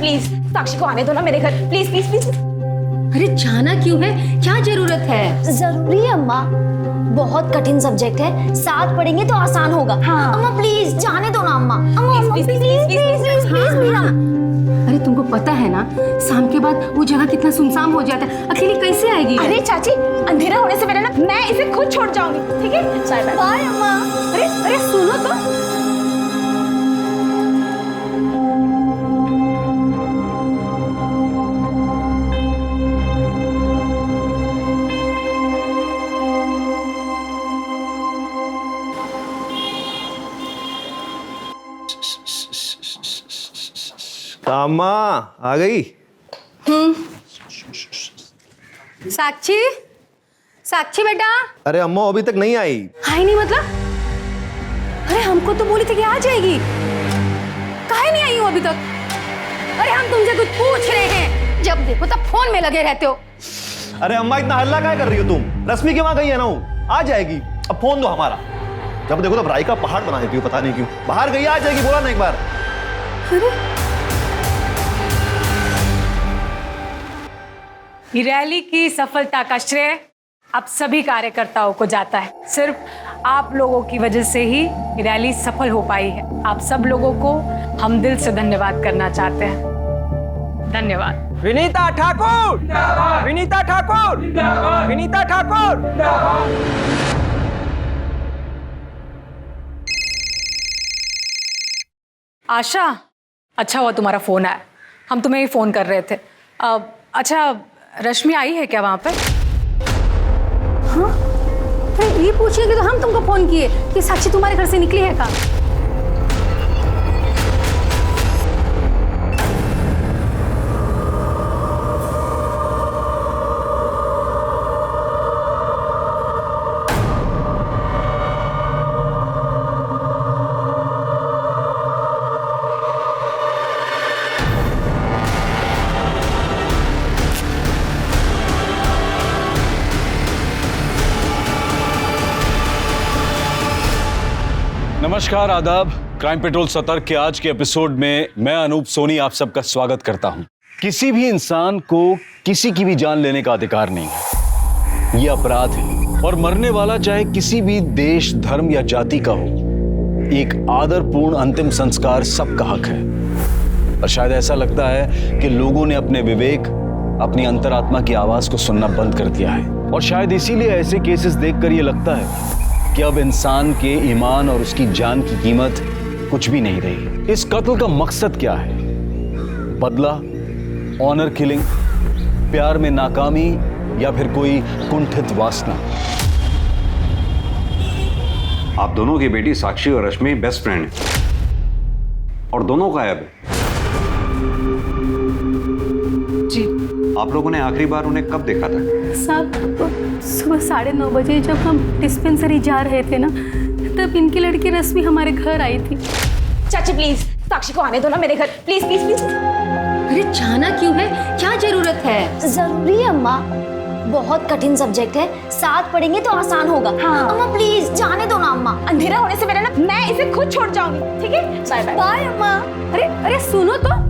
Please साक्षी को आने दो ना मेरे घर, प्लीज प्लीज प्लीज। अरे जाना क्यों है, क्या जरूरत है? जरूरी है अम्मा, बहुत कठिन सब्जेक्ट है, साथ पढ़ेंगे तो आसान होगा। हाँ। अम्मा प्लीज जाने दो ना अम्मा, अम्मा प्लीज प्लीज प्लीज प्लीज हाँ, प्लीज। हाँ। अरे तुमको पता है ना, शाम के बाद वो जगह कितना सुनसान हो जाता है, अकेली कैसे आएगी? अरे चाची, अंधेरा होने से पहले ना मैं इसे खुद छोड़ जाऊंगी, ठीक है? Bye bye. बाय अम्मा। अरे अरे सुनो तो। कामा आ गई? साक्षी, साक्षी बेटा। अरे अम्मा अभी तक नहीं आई। आई नहीं मतलब? अरे हमको तो बोली थी कि आ जाएगी, काहे नहीं आई हो अभी तक? अरे हम तुमसे कुछ पूछ रहे हैं, जब देखो तब फोन में लगे रहते हो। अरे अम्मा इतना हल्ला काय कर रही हो तुम? रश्मि के वहां गई है ना, आ जाएगी। अब फोन दो हमारा, जब देखो तब राई का पहाड़ बना देती हो, पता नहीं क्यों। बाहर गई, आ जाएगी, बोला ना एक बार। ये रैली की सफलता का श्रेय आप सभी कार्यकर्ताओं को जाता है। सिर्फ आप लोगों की वजह से ही ये रैली सफल हो पाई है। आप सब लोगों को हम दिल से धन्यवाद करना चाहते हैं। धन्यवाद। विनीता ठाकुर, विनीता ठाकुर, विनीता ठाकुर। आशा, अच्छा हुआ तुम्हारा फोन आया, हम तुम्हें ही फोन कर रहे थे। अच्छा, रश्मि आई है क्या वहां पे? हाँ? अरे ये पूछिए तो हम तुमको फोन किए कि साक्षी तुम्हारे घर से निकली है का? नमस्कार, आदाब। क्राइम पेट्रोल सतर्क के आज के एपिसोड में मैं अनूप सोनी आप सबका स्वागत करता हूं। किसी भी इंसान को किसी की भी जान लेने का अधिकार नहीं है, यह अपराध है। और मरने वाला चाहे किसी भी देश, धर्म या जाति का हो, एक आदरपूर्ण अंतिम संस्कार सबका हक है। और शायद ऐसा लगता है कि लोगों ने अपने विवेक, अपनी अंतरात्मा की आवाज को सुनना बंद कर दिया है। और शायद इसीलिए ऐसे केसेस देखकर यह लगता है कि अब इंसान के ईमान और उसकी जान की कीमत कुछ भी नहीं रही। इस कत्ल का मकसद क्या है? बदला, ऑनर किलिंग, प्यार में नाकामी या फिर कोई कुंठित वासना? आप दोनों की बेटी साक्षी और रश्मि बेस्ट फ्रेंड है और दोनों गायब है। जी। आप लोगों ने आखिरी बार उन्हें कब देखा था? साहब, सुबह 9:30 बजे जब हम डिस्पेंसरी जा रहे थे ना, तब इनकी लड़की रश्मि हमारे घर आई थी। चाची प्लीज साक्षी को आने दो ना मेरे घर, प्लीज प्लीज प्लीज। अरे जाना क्यों है, क्या जरूरत है? जरूरी है अम्मा, बहुत कठिन सब्जेक्ट है, साथ पढ़ेंगे तो आसान होगा। हाँ। अम्मा प्लीज जाने दो ना अम्मा, अंधेरा होने से पहले ना मैं इसे खुद छोड़ जाऊंगी, ठीक है? Bye bye. बाय अम्मा। अरे अरे सुनो तो।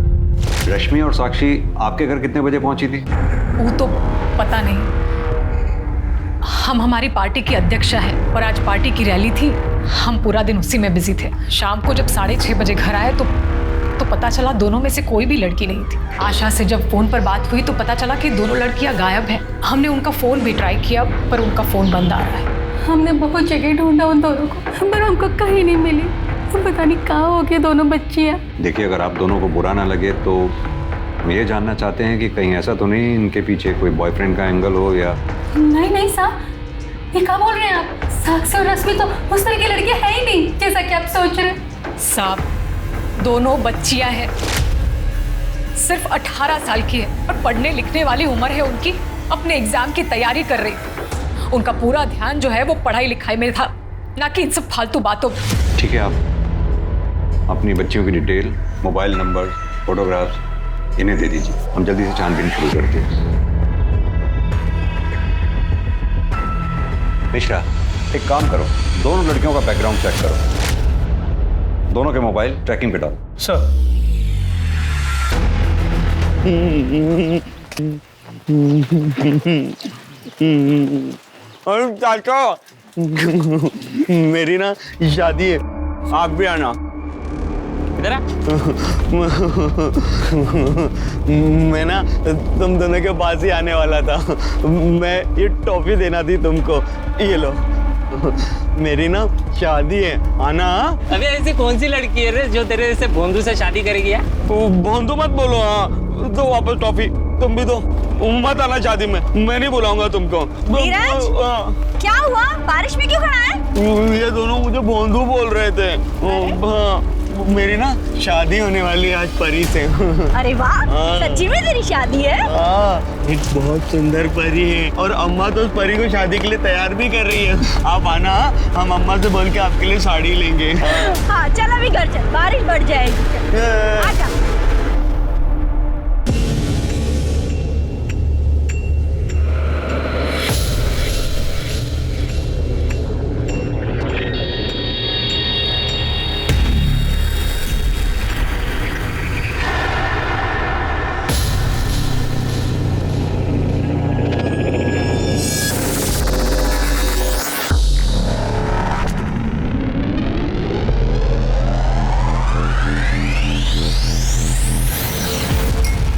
रश्मि और साक्षी आपके घर कितने बजे पहुंची थी? वो तो पता नहीं। हम हमारी पार्टी की अध्यक्षा है और आज पार्टी की रैली थी, हम पूरा दिन उसी में बिजी थे। शाम को जब 6:30 बजे घर आए तो पता चला दोनों में से कोई भी लड़की नहीं थी। आशा से जब फोन पर बात हुई तो पता चला कि दोनों लड़कियां गायब हैं। हमने उनका फोन भी ट्राई किया पर उनका फोन बंद आ रहा है। हमने बहुत जगह ढूंढा उन दोनों को, पर हमको कहीं नहीं मिली। पता नहीं कहाँ हो गई दोनों बच्चियाँ। देखिए, अगर आप दोनों को बुरा ना लगे तो हम ये जानना चाहते हैं कि कहीं ऐसा तो नहीं इनके पीछे कोई बॉयफ्रेंड का एंगल हो या? नहीं नहीं साहब, ये क्या बोल रहे हैं आप? साक्षी और रश्मि तो उस तरह की लड़कियां है ही नहीं जैसा कि आप सोच रहे हैं। साहब, दोनों बच्चियां हैं, सिर्फ 18 साल की है और पढ़ने लिखने वाली उम्र है उनकी। अपने एग्जाम की तैयारी कर रही थी। उनका पूरा ध्यान जो है वो पढ़ाई लिखाई में था, ना कि इन सब फालतू बातों में। ठीक है, आप अपनी बच्चियों की डिटेल, मोबाइल नंबर, फोटोग्राफ्स इन्हें दे दीजिए। हम जल्दी से छानबीन शुरू करते हैं। मिश्रा, एक काम करो, दोनों लड़कियों का बैकग्राउंड चेक करो, दोनों के मोबाइल ट्रैकिंग पे डालो। सर। और चाचा मेरी ना शादी है, आप भी आना। इधर आ। मैं ना तुम दोनों के पास ही आने वाला था। मैं ये टॉफी देना थी तुमको, ये लो। मेरी ना शादी है, आना। अबे ऐसी कौन सी लड़की है रे जो तेरे जैसे भोंदू से शादी करेगी यार? भोंदू मत बोलो। हाँ दो वापस टॉफी, तुम भी दो। मत आना शादी में, मैं नहीं बुलाऊंगा तुमको। नीरज, क्या हुआ? बारिश में क्यों खड़ा है? ये दोनों मुझे भोंदू बोल रहे थे। हाँ, मेरी ना शादी होने वाली है आज परी से। अरे वाह, सच्ची में तेरी शादी है? एक बहुत सुंदर परी है और अम्मा तो उस परी को शादी के लिए तैयार भी कर रही है। आप आना, हम अम्मा से बोल के आपके लिए साड़ी लेंगे। हाँ चल अभी घर चल, बारिश बढ़ जाएगी। आजा।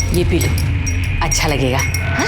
ये पी लो, अच्छा लगेगा। हाँ?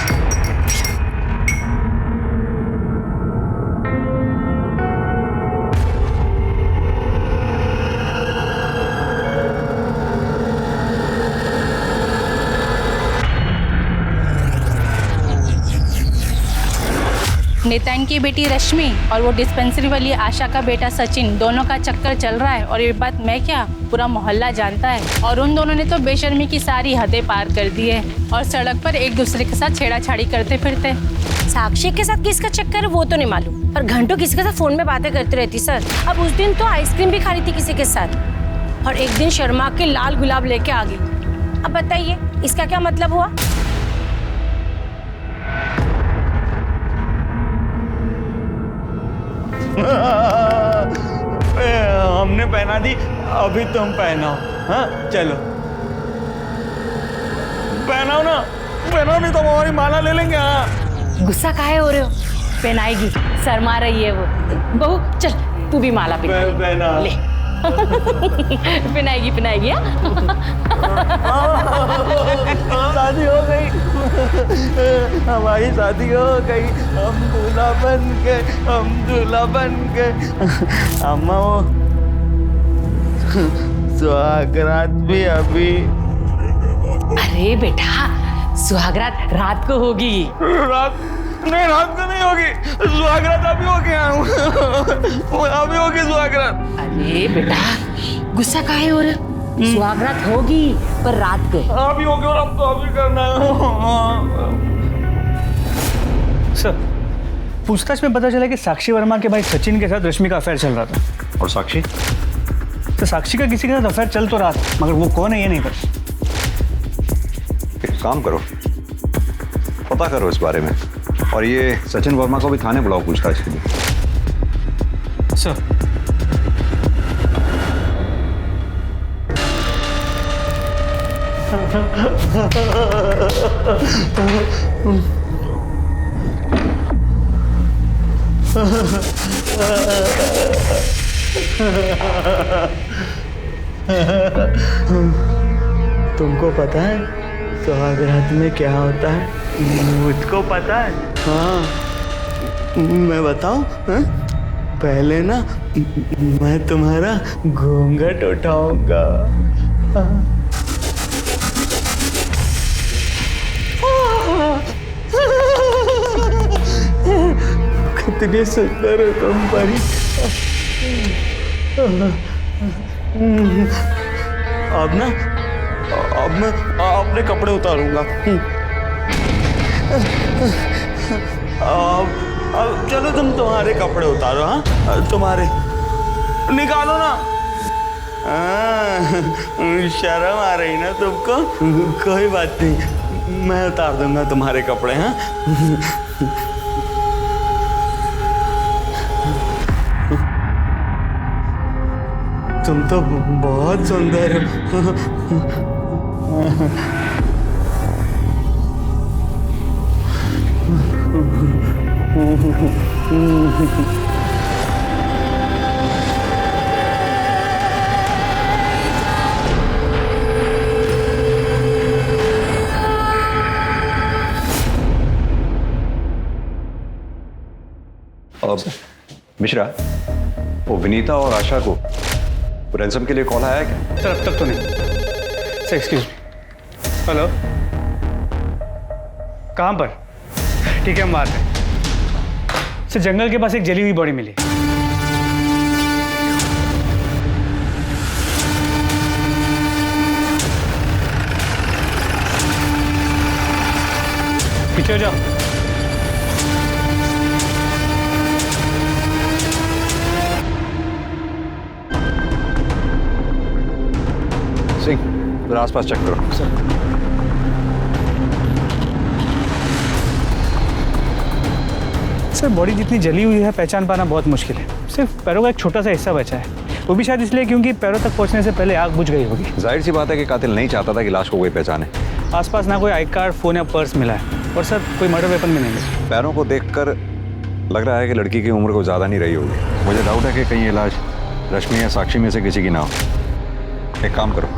नेतान की बेटी रश्मि और वो डिस्पेंसरी वाली आशा का बेटा सचिन, दोनों का चक्कर चल रहा है। और ये बात मैं क्या, पूरा मोहल्ला जानता है। और उन दोनों ने तो बेशर्मी की सारी हदें पार कर दी है और सड़क पर एक दूसरे के साथ छेड़ाछाड़ी करते फिरते। साक्षी के साथ किसका चक्कर है वो तो नहीं मालूम, पर घंटों किसी के साथ फोन में बातें करती रहती सर। अब उस दिन तो आइसक्रीम भी खा रही थी किसी के साथ, और एक दिन शर्मा के लाल गुलाब लेके आ गई। अब बताइए इसका क्या मतलब हुआ? हमने पहना दी, अभी तुम पहनाओ। हाँ चलो पहनाओ ना, पहनाओ नहीं तो हमारी माला ले लेंगे। हाँ गुस्सा काहे हो रहे हो? पहनाएगी, शर्मा रही है वो। बहू चल तू भी माला पहना ले। पहनाएगी पहनाएगी। शादी हो गई, हमारी शादी हो गई, हम दूल्हा बन के, हम दूल्हा बन के। अम्मा वो सुहागरात भी अभी। अरे बेटा सुहागरात रात को होगी। रात नहीं, रात को नहीं होगी सुहागरात, अभी हो गया। अभी होगी सुहागरात। अरे बेटा गुस्सा काहे हो रहे? सुहागरात होगी पर रात को। अभी होगी और अब तो अभी करना है। सर, पूछताछ में पता चला कि साक्षी वर्मा के भाई सचिन के साथ रश्मि का अफेयर चल रहा था। और साक्षी? तो साक्षी का किसी के साथ अफेयर चल तो रहा था, मगर वो कौन है ये नहीं पता। एक काम करो, पता करो इस बारे में, और ये सचिन वर्मा को भी थाने बुलाओ पूछताछ के लिए। सर तुमको पता है सुहागरात में क्या होता है? मुझको पता है। हाँ मैं बताऊं? हाँ? पहले ना मैं तुम्हारा घूंघट उठाऊंगा। कितनी सुंदर हो तुम परी। अब ना, अब मैं अपने कपड़े उतारूंगा। अब चलो तुम तुम्हारे कपड़े उतारो। हाँ तुम्हारे निकालो ना। शर्म आ रही ना तुमको? कोई बात नहीं, मैं उतार दूंगा तुम्हारे कपड़े। हाँ तुम तो बहुत सुंदर हो। मिश्रा, वो विनीता और आशा को रैंसम के लिए कॉल आया क्या? सर अब तक तो नहीं। Sir excuse me. हेलो, कहाँ पर? ठीक है, हम बात हैं। सर जंगल के पास एक जली हुई बॉडी मिली। पीछे हो जाओ। सिंह, जरा आसपास चेक करो। सर बॉडी जितनी जली हुई है पहचान पाना बहुत मुश्किल है। सिर्फ पैरों का एक छोटा सा हिस्सा बचा है, वो भी शायद इसलिए क्योंकि पैरों तक पहुंचने से पहले आग बुझ गई होगी। जाहिर सी बात है कि कातिल नहीं चाहता था कि लाश को कोई पहचाने। आसपास ना कोई आई कार्ड, फोन या पर्स मिला है, और सर कोई मर्डर वेपन भी नहीं मिला। पैरों को देखकर लग रहा है कि लड़की की उम्र को ज़्यादा नहीं रही होगी। मुझे डाउट है कि कहीं ये लाश रश्मि या साक्षी में से किसी की ना हो। एक काम करो,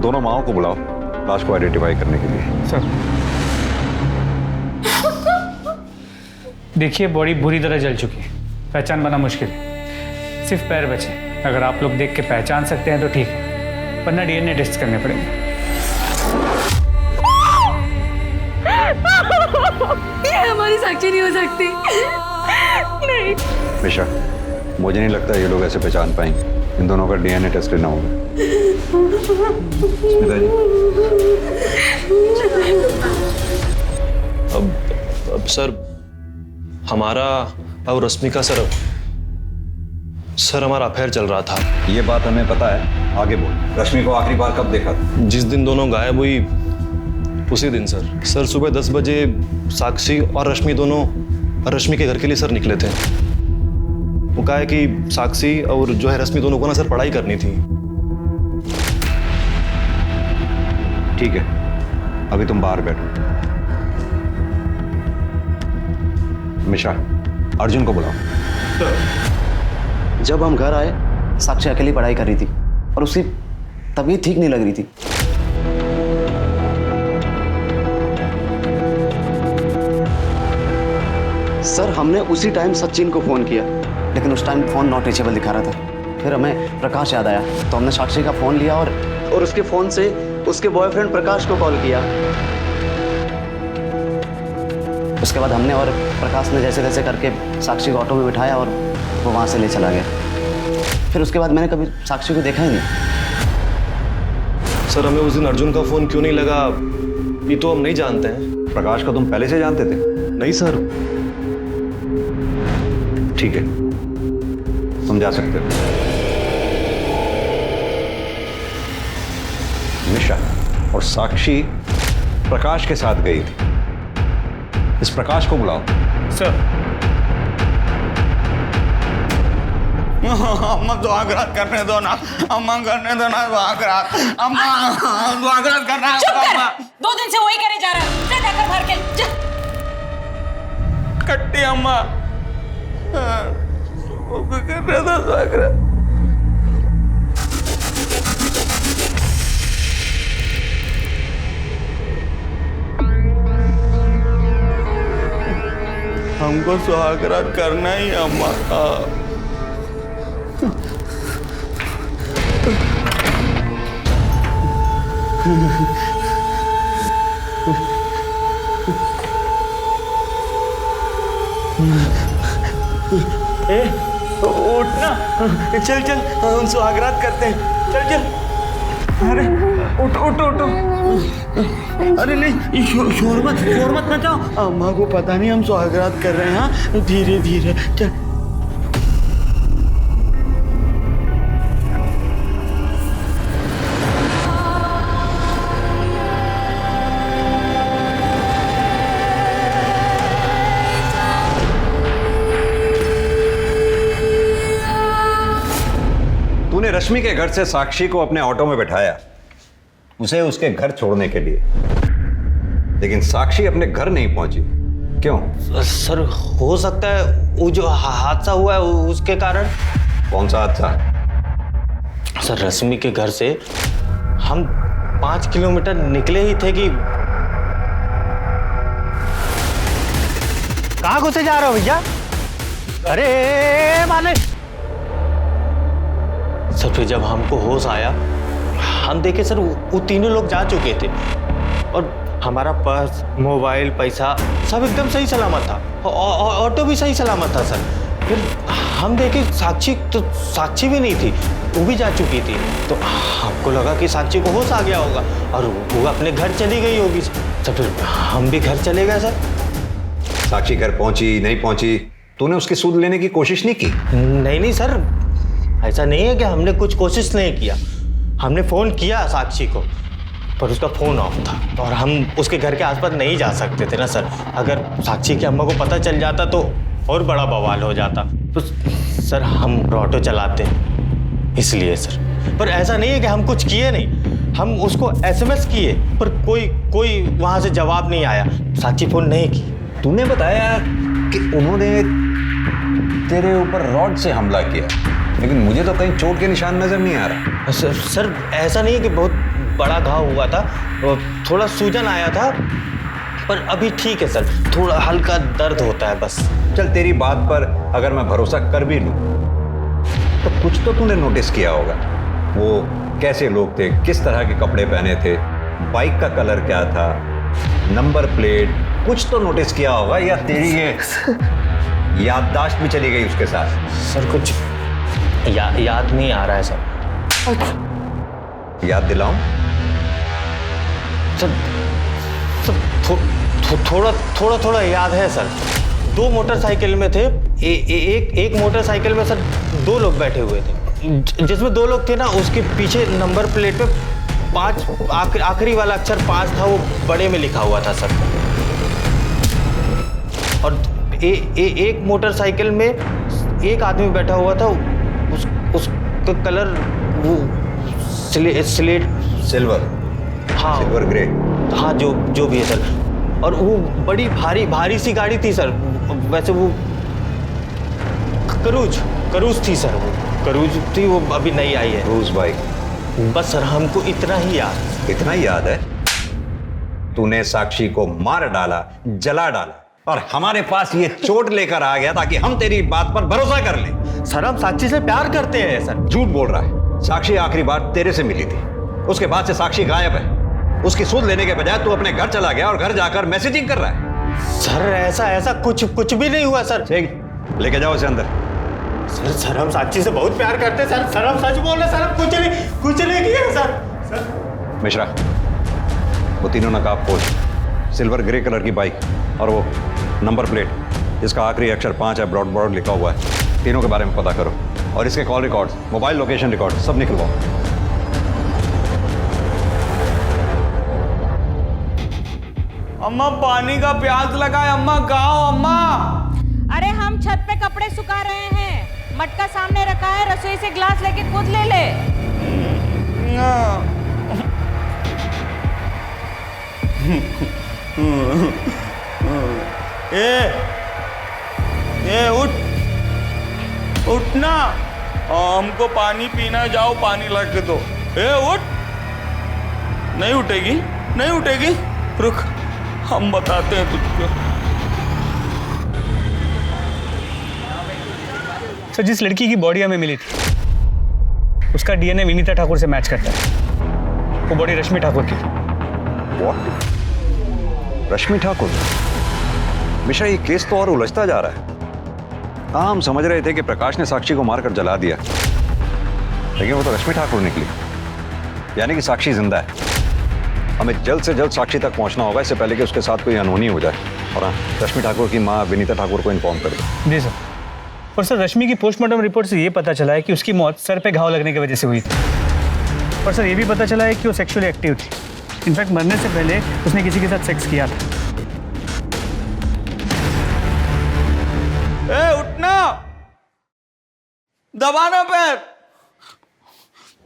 दोनों माओं को बुलाओ लाश को आइडेंटिफाई करने के लिए। सर देखिए, बॉडी बुरी तरह जल चुकी है, पहचान पाना मुश्किल है। सिर्फ पैर बचे। अगर आप लोग देख के पहचान सकते हैं तो ठीक है, वरना डीएनए टेस्ट करने पड़ेंगे। ये हमारी साक्षी नहीं हो सकती। नहीं मिश्रा, मुझे नहीं लगता ये लोग ऐसे पहचान पाएंगे। इन दोनों का डीएनए टेस्ट करना होगा। स्मिता जी, अब सर हमारा और रश्मि का सर हमारा अफेयर चल रहा था। ये बात हमें पता है, आगे बोल। रश्मि को आखिरी बार कब देखा था? जिस दिन दोनों गायब हुई उसी दिन सर सुबह 10 बजे साक्षी और रश्मि दोनों रश्मि के घर के लिए सर निकले थे। वो कहा है कि साक्षी और जो है रश्मि दोनों को ना सर पढ़ाई करनी थी। ठीक है, अभी तुम बाहर बैठो। मिश्रा, अर्जुन को बुलाओ। जब हम घर आए, साक्षी अकेली पढ़ाई कर रही थी और उसकी तबीयत ठीक नहीं लग रही थी। सर हमने उसी टाइम सचिन को फोन किया, लेकिन उस टाइम फोन नॉट रीचेबल दिखा रहा था। फिर हमें प्रकाश याद आया, तो हमने साक्षी का फोन लिया और उसके फोन से उसके बॉयफ्रेंड प्रकाश को कॉल किया। उसके बाद हमने और प्रकाश ने जैसे तैसे करके साक्षी को ऑटो में बिठाया और वो वहाँ से ले चला गया। फिर उसके बाद मैंने कभी साक्षी को देखा ही नहीं। सर हमें उस दिन अर्जुन का फोन क्यों नहीं लगा ये तो हम नहीं जानते हैं। प्रकाश को तुम पहले से जानते थे? नहीं सर। ठीक है, तुम जा सकते हो। मिश्रा और साक्षी प्रकाश के साथ गई थी। इस प्रकाश को बुलाओ। सर अम्मा स्वागत करने दो ना, अम्मा करने दो ना स्वागत। अम्मा स्वागत करना है अम्मा। 2 दिन से वही करे जा रहा है। जा जाकर भर के जा। कट्टी अम्मा करने दो स्वागत। हमको स्वागत करना ही अम्मा का। उठना, चल चल हम स्वागत करते हैं। चल चल, अरे उठो उठो उठो। अरे नहीं, शोर मत मचाओ। अम्मा को पता नहीं हम स्वागत कर रहे हैं। हाँ धीरे धीरे चल। तूने रश्मि के घर से साक्षी को अपने ऑटो में बैठाया, उसे उसके घर छोड़ने के लिए, लेकिन साक्षी अपने घर नहीं पहुंची। क्यों? सर हो सकता है वो जो हादसा हुआ है उसके कारण। कौन सा हादसा? सर रश्मि के घर से हम 5 किलोमीटर निकले ही थे कि कहाँ घुसे जा रहे हो भैया? अरे मालिक! सर फिर जब हमको होश आया, हम देखे सर वो तीनों लोग जा चुके थे और हमारा पर्स, मोबाइल, पैसा सब एकदम सही सलामत था। ऑटो भी सही सलामत था सर। फिर हम देखे साक्षी भी नहीं थी, वो भी जा चुकी थी। तो हमको लगा कि साक्षी को होश आ गया होगा और वो अपने घर चली गई होगी। तो फिर हम भी घर चले गए सर। साक्षी घर पहुंची नहीं पहुंची, तूने उसकी सूद लेने की कोशिश नहीं की? नहीं सर, ऐसा नहीं है कि हमने कुछ कोशिश नहीं किया। हमने फ़ोन किया साक्षी को, पर उसका फ़ोन ऑफ था और हम उसके घर के आसपास नहीं जा सकते थे ना सर। अगर साक्षी की अम्मा को पता चल जाता तो और बड़ा बवाल हो जाता। तो सर हम ऑटो चलाते हैं इसलिए सर। पर ऐसा नहीं है कि हम कुछ किए नहीं, हम उसको SMS किए पर कोई वहाँ से जवाब नहीं आया। साक्षी फ़ोन नहीं की। तूने बताया कि उन्होंने तेरे ऊपर रॉड से हमला किया, लेकिन मुझे तो कहीं चोट के निशान नजर नहीं आ रहा। सर ऐसा नहीं है कि बहुत बड़ा घाव हुआ था, थोड़ा सूजन आया था, पर अभी ठीक है सर। थोड़ा हल्का दर्द होता है बस। चल तेरी बात पर अगर मैं भरोसा कर भी लूं तो कुछ तो तूने नोटिस किया होगा। वो कैसे लोग थे, किस तरह के कपड़े पहने थे, बाइक का कलर क्या था, नंबर प्लेट, कुछ तो नोटिस किया होगा। या तेरी ये याददाश्त भी चली गई उसके साथ? सर कुछ याद नहीं आ रहा है सर। याद दिलाऊं? थोड़ा याद है सर। 2 मोटरसाइकिल में थे, एक मोटरसाइकिल में सर 2 लोग बैठे हुए थे। जिसमें 2 लोग थे ना, उसके पीछे नंबर प्लेट पे 5 आखिरी वाला अक्षर 5 था, वो बड़े में लिखा हुआ था सर। और एक मोटरसाइकिल में एक आदमी बैठा हुआ था, उसका कलर वो स्लेट सिल्वर। हाँ सिल्वर ग्रे। हाँ जो भी है सर। और वो बड़ी भारी सी गाड़ी थी सर। वैसे वो करूज थी सर। वो करूज थी, वो अभी नई आई है। Cruise bike. बस सर हमको इतना ही याद है। तूने साक्षी को मार डाला, जला डाला और हमारे पास ये चोट लेकर आ गया ताकि हम तेरी बात पर भरोसा कर लें। सर हम साक्षी से प्यार करते हैं सर। झूठ बोल रहा है। साक्षी आखिरी बार तेरे से मिली थी, उसके बाद से साक्षी गायब है। उसकी सूद लेने के बजाय तू अपने घर चला गया और घर जाकर मैसेजिंग कर रहा है। सर ऐसा कुछ भी नहीं हुआ सर। ठीक, लेके जाओ उसे अंदर। सर हम साक्षी से बहुत प्यार करते हैं सर हम सच बोल रहे हैं सर। हम कुछ नहीं किया सर। मिश्रा, वो तीनों नकाब पोश, सिल्वर ग्रे कलर की बाइक और वो नंबर प्लेट जिसका आखिरी अक्षर 5 है, ब्रॉड लिखा हुआ है, तीनों के बारे में पता करो और इसके call record, mobile location record सब निकलवाओ। अम्मा पानी का प्यास लगा है, अम्मा कहाँ हो अम्मा? अरे हम छत पे कपड़े सुखा रहे हैं, मटका सामने रखा है, रसोई से ग्लास लेके खुद ले ले। ए उठ ना, हमको पानी पीना, जाओ पानी ला के दो। उठ। नहीं उठेगी, रुक हम बताते हैं तुझको। सर जिस लड़की की बॉडी हमें मिली थी उसका DNA विनीता ठाकुर से मैच करता है। वो बॉडी रश्मि ठाकुर की थी। रश्मि ठाकुर? मिश्रा, ये केस तो और उलझता जा रहा है। हम समझ रहे थे कि प्रकाश ने साक्षी को मारकर जला दिया, लेकिन वो तो रश्मि ठाकुर निकली। यानी कि साक्षी जिंदा है। हमें जल्द से जल्द साक्षी तक पहुंचना होगा, इससे पहले कि उसके साथ कोई अनहोनी हो जाए। और हाँ, रश्मि ठाकुर की माँ विनीता ठाकुर को इन्फॉर्म कर दो। जी सर। और सर रश्मि की पोस्टमार्टम रिपोर्ट से ये पता चला है कि उसकी मौत सर पे घाव लगने की वजह से हुई थी। और सर ये भी पता चला है कि वो सेक्सुअली एक्टिव थी। इनफैक्ट मरने से पहले उसने किसी के साथ सेक्स किया था। उठना, दबाना पैर।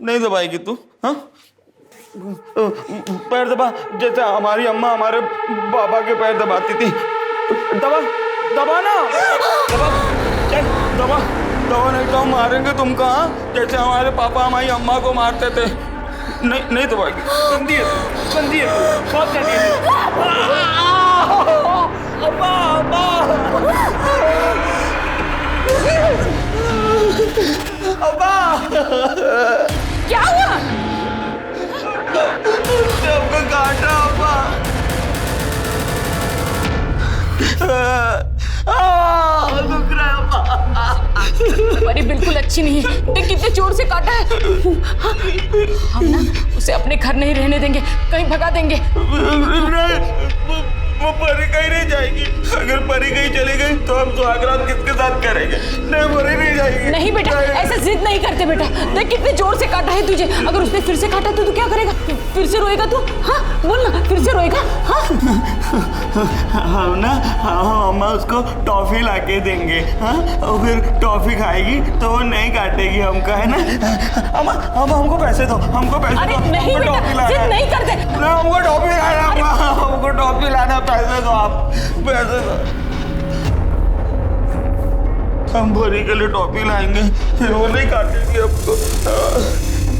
नहीं दबाएगी तू? हाँ, पैर दबा जैसे हमारी अम्मा हमारे बाबा के पैर दबाती थी। दबा दबा ना, दबा चल दबा दबा, नहीं तो हम मारेंगे तुमको। हाँ, जैसे हमारे पापा हमारी अम्मा को मारते थे। नहीं नहीं दबाएगी, गंदी है, गंदी है, बहुत गंदी है। अम्मा अम्मा अम्मा, क्या हुआ? सबको काटा अम्मा। दुख रहा है अम्मा। परी बिल्कुल अच्छी नहीं है, देख कितने जोर से काटा है। हम ना उसे अपने घर नहीं रहने देंगे, कहीं भगा देंगे। वो परी कहीं नहीं जाएगी। अगर परी कहीं चली गई तो हम सुहागरात किसके साथ करेंगे? नहीं, परी नहीं जाएगी। नहीं बेटा, ऐसा जिद नहीं करते बेटा। देख कितने जोर से काटा है तुझे। अगर उसने फिर से काटा तो तू क्या करेगा? फिर से रोएगा तू? हाँ बोल ना, फिर से रोएगा? हाँ हम ना, हम अम्मा उसको टॉफी लाके देंगे। हाँ, और फिर टॉफी खाएगी तो वो नहीं काटेगी हमको, है ना? अम्मा अम्मा हमको पैसे दो, हमको पैसे दो। अरे नहीं बेटा, जिद नहीं करते। हमको टॉफी लाना, हमको टॉफी लाना, पैसे दो आप, पैसे दो। हम भरी के लिए टॉफी लाएंगे, फिर वो नहीं काटेगी हमको।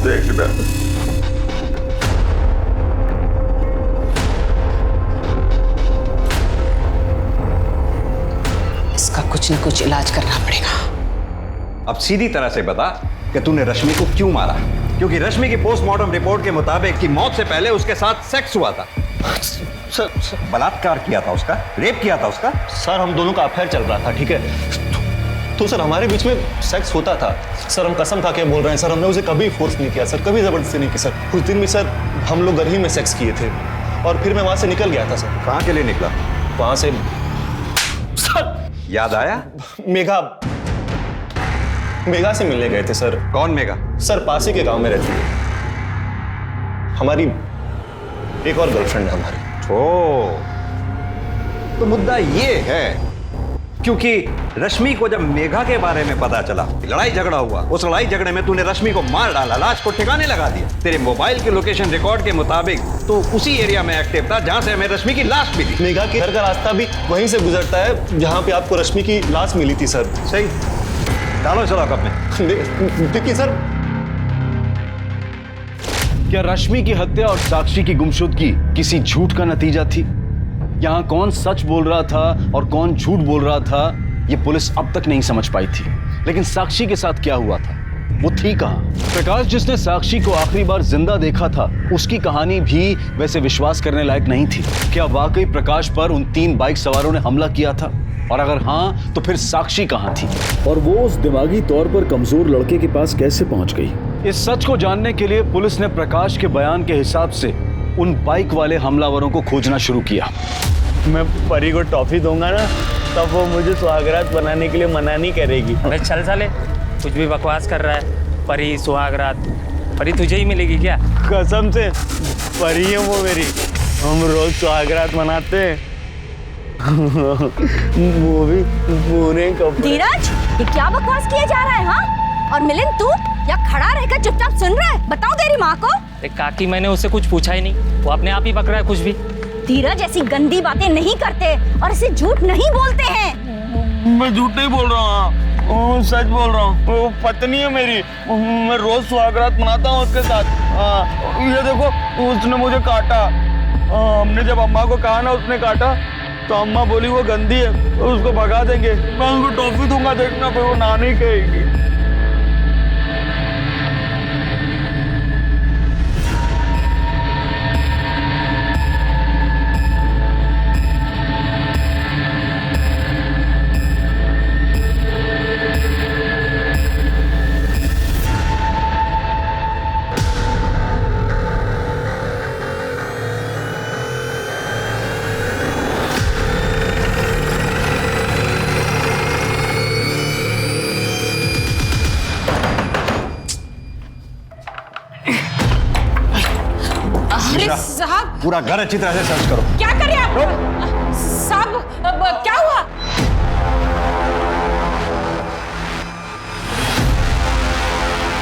देखना। इसका कुछ न कुछ इलाज करना पड़ेगा। अब सीधी तरह से बता कि तूने रश्मि को क्यों मारा? क्योंकि रश्मि की पोस्टमार्टम रिपोर्ट के मुताबिक कि मौत से पहले उसके साथ सेक्स हुआ था। सर बलात्कार किया था उसका, रेप किया था उसका। सर हम दोनों का अफेयर चल रहा था, ठीक है? तो सर हमारे बीच में सेक्स होता था। सर हम कसम खा के बोल रहे हैं, सर हमने उसे कभी फोर्स नहीं किया सर, कभी जबरदस्ती नहीं की सर। कुछ दिन भी सर हम लोग घर ही में सेक्स किए थे और फिर मैं वहां से निकल गया था सर। कहाँ के लिए निकला? वहां से सर याद आया? मेघा से मिलने गए थे सर। कौन मेघा? सर पास ही के गांव में रहती है, हमारी एक और गर्लफ्रेंड है हमारी। ओ, तो मुद्दा ये है क्योंकि रश्मि को जब मेघा के बारे में पता चला, लड़ाई झगड़ा हुआ, उस लड़ाई झगड़े में तूने रश्मि को मार डाला, लाश को ठिकाने लगा दिया। तेरे मोबाइल के लोकेशन रिकॉर्ड के मुताबिक तो उसी एरिया में एक्टिव था जहां से हमें रश्मि की लाश मिली। मेघा के घर का रास्ता भी वहीं से गुजरता है जहां पे आपको रश्मि की लाश मिली थी सर। सही, डालो चलो कब में। देखिए सर, क्या रश्मि की हत्या और साक्षी की गुमशुदगी किसी झूठ का नतीजा थी? यहां कौन सच बोल रहा था और कौन झूठ बोल रहा था, यह पुलिस अब तक नहीं समझ पाई थी। लेकिन साक्षी के साथ क्या हुआ था, वो थी कहां? प्रकाश जिसने साक्षी को आखिरी बार जिंदा देखा था, उसकी कहानी भी वैसे विश्वास करने लायक नहीं थी। क्या वाकई प्रकाश पर उन 3 बाइक सवारों ने हमला किया था? और अगर हाँ, तो फिर साक्षी कहां थी? और वो उस दिमागी तौर पर कमजोर लड़के के पास कैसे पहुंच गई? इस सच को जानने के लिए पुलिस ने प्रकाश के बयान के हिसाब से उन बाइक वाले हमलावरों को खोजना शुरू किया। मैं परी को टॉफी दूंगा ना, तब वो मुझे सुहागरात बनाने के लिए मना नहीं करेगी। अबे चल साले, कुछ भी बकवास कर रहा है। परी सुहागरात, परी तुझे ही मिलेगी क्या? कसम से परी है वो मेरी, हम रोज सुहागरात मनाते हैं। वो भी पूरे कपड़े। धीरज, ये क्या बकवास किया जा रहा है? हाँ, और मिलिंद तू या खड़ा रहकर चुपचाप सुन रहा है? बताओ तेरी माँ को। काकी मैंने उससे कुछ पूछा ही नहीं, वो अपने आप ही बक रहा है कुछ भी। धीरज ऐसी गंदी बातें नहीं करते और ऐसे झूठ नहीं बोलते हैं। मैं झूठ नहीं बोल रहा हूँ, सच बोल रहा हूँ। वो पत्नी है मेरी, मैं रोज सुहागरात मनाता हूँ उसके साथ। ये देखो, उसने मुझे काटा। हमने जब अम्मा को कहा ना उसने काटा, तो अम्मा बोली वो गंदी है, उसको भगा देंगे। मैं उसको टॉफी दूंगा, देखना फिर वो ना नहीं कहेगी। साहब, पूरा घर अच्छी तरह से सर्च करो। क्या कर रहे हैं आप? साहब, क्या हुआ?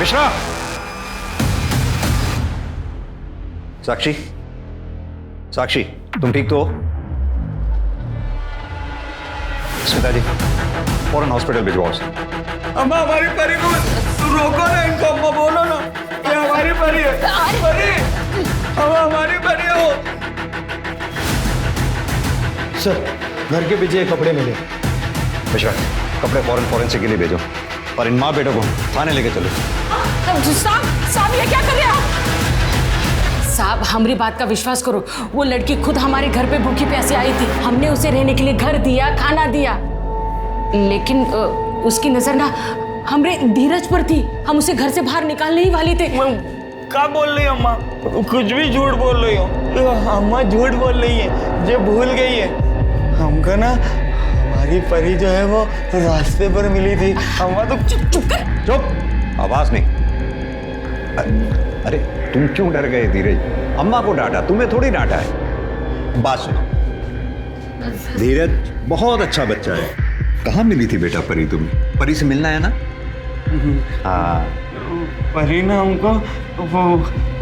मिश्रा, साक्षी, साक्षी तुम ठीक तो हो? स्मिता जी फौरन हॉस्पिटल भिजवाओ उसे। अम्मा हमारी परी को रोको ना इनको, अम्मा बोलो ना ये हमारी परी है। परी अम्मा हमारी परी है वो। सर घर के पीछे कपड़े मिले। मिश्रा कपड़े फौरन फॉरेंसिक के लिए भेजो और इन माँ बेटों को थाने लेके चलो। साहब ये क्या कर रहे हैं आप? साहब हमारी बात का विश्वास करो, वो लड़की खुद हमारे घर पे भूखी प्यासी आई थी। हमने उसे रहने के लिए घर दिया, खाना दिया, लेकिन उसकी नजर ना हमरे धीरज पर थी। हम उसे घर से बाहर निकालने ही वाले थे। क्या बोल रही हो अम्मा? कुछ भी झूठ बोल रही हो अम्मा, झूठ बोल रही है, जो भूल गई है हमको ना। हमारी परी जो है वो रास्ते पर मिली थी अम्मा। तो चुप कर। चुप, आवाज नहीं। अरे तुम क्यों डर गए धीरज? अम्मा को डांटा, तुम्हें थोड़ी डांटा है। बात सुनो, धीरज बहुत अच्छा बच्चा है। कहाँ मिली थी बेटा परी तुम्हें? परी से मिलना है ना? हाँ परी ना हमको वो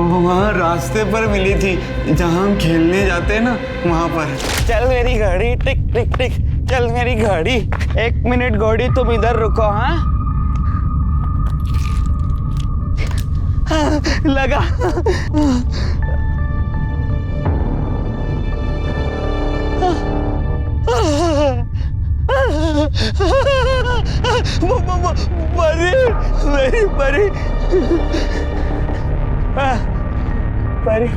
वहाँ रास्ते पर मिली थी जहाँ हम खेलने जाते हैं ना, वहाँ पर। चल मेरी गाड़ी, टिक टिक टिक, चल मेरी गाड़ी। 1 मिनट गाड़ी, तुम इधर रुको। हाँ लगा। परी, मेरी परी, परी।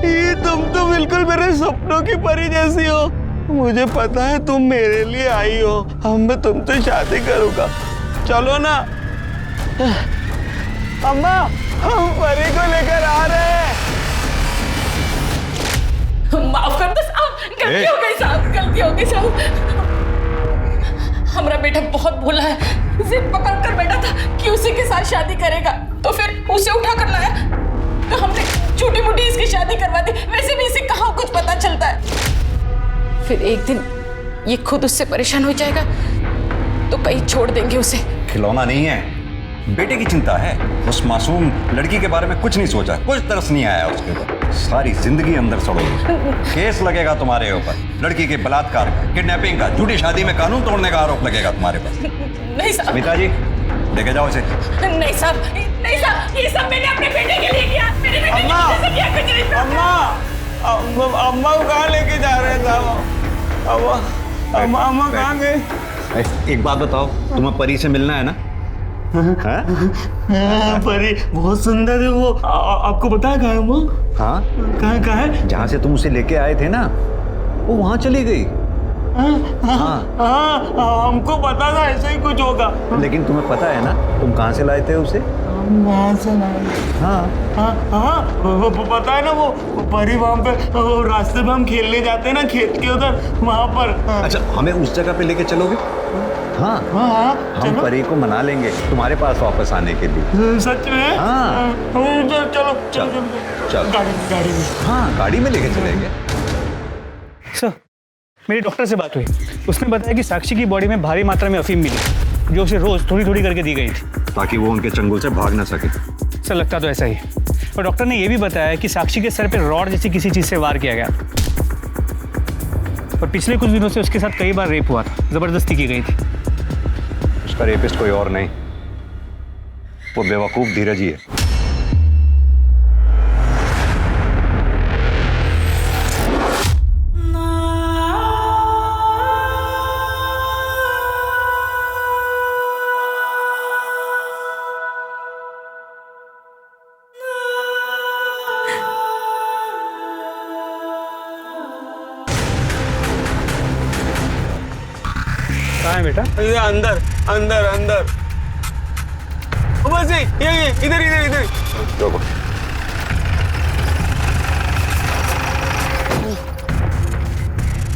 ये तुम तो बिल्कुल मेरे सपनों की परी जैसी हो। मुझे पता है तुम मेरे लिए आई हो। हम मैं तुमसे शादी करूंगा, चलो ना। अम्मा हम परी को लेकर आ रहे हैं। माफ कर दो साहब, गलती हो गई साहब, गलती हो गई साहब। हमारा बेटा बहुत भोला है, जिद पकड़ कर बैठा था कि उसी के साथ शादी करेगा, तो फिर उसे उठा कर लाया, तो हमने छोटी मोटी इसकी शादी करवा दी। वैसे भी इसे कहाँ कुछ पता चलता है। फिर एक दिन ये खुद उससे परेशान हो जाएगा तो कहीं छोड़ देंगे उसे। खिलौना नहीं है, बेटे की चिंता है। उस मासूम लड़की के बारे में कुछ नहीं सोचा, कुछ तरस नहीं आया उसके ऊपर। सारी जिंदगी अंदर सड़ोगे। केस लगेगा तुम्हारे ऊपर, लड़की के बलात्कार का, किडनैपिंग का, झूठी शादी में कानून तोड़ने का आरोप लगेगा तुम्हारे पास। नहीं साहब। स्मिता जी लेके जाओ इसे। नहीं साहब, नहीं साहब, ये सब मैंने अपने बेटे के लिए किया। मेरे बेटे की वजह से किया कुछ नहीं। अम्मा को कहाँ लेके जा रहे थे? अम्मा कहाँ गए? एक बात बताओ, तुम्हें परी से मिलना है ना? परी बहुत सुंदर है वो। आपको पता है कहाँ है वो? हाँ कहाँ है? जहाँ से तुम उसे लेके आए थे ना, वो वहाँ चली गई। हाँ हमको पता था ऐसा ही कुछ होगा। लेकिन तुम्हें पता है ना तुम कहाँ से लाए थे उसे? वहाँ से लाए। हाँ वो पता है ना, वो परी वहाँ पे वो रास्ते पे हम खेलने जाते हैं ना, खेत के उधर, वहाँ पर। अच्छा हमें उस जगह पे लेके चलोगे? हाँ हम परी को मना लेंगे तुम्हारे पास वापस आने के लिए। सच में? हाँ चलो चलो गाड़ी में। हाँ गाड़ी में लेके चलेंगे। सर मेरी डॉक्टर से बात हुई, उसने बताया कि साक्षी की बॉडी में भारी मात्रा में अफीम मिली, जो उसे रोज थोड़ी थोड़ी करके दी गई थी, ताकि वो उनके चंगुल से भाग ना सके। सर लगता तो ऐसा ही। और डॉक्टर ने यह भी बताया कि साक्षी के सर पे रॉड जैसी किसी चीज से वार किया गया, और पिछले कुछ दिनों से उसके साथ कई बार रेप हुआ था, जबरदस्ती की गई थी। उसका रेपिस्ट कोई और नहीं, वो बेवकूफ धीरज ही है। कहाँ है बेटा? अंदर अंदर अंदर। बस ये इधर इधर इधर।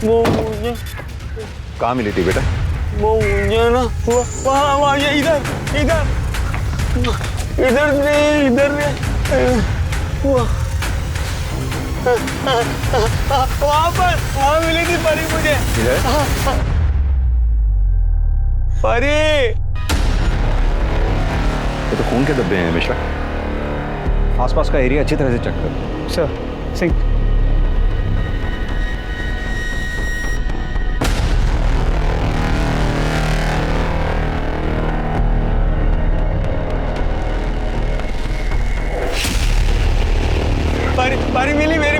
वो मुझे कहाँ मिली थी बेटा? वो मुझे ना वहाँ ये इधर इधर इधर नहीं, इधर नहीं, वहाँ पर, वहाँ मिली थी परी मुझे। परी ये तो खून के धब्बे हैं मिश्रा। आसपास का एरिया अच्छी तरह से चेक करो। सर सिंह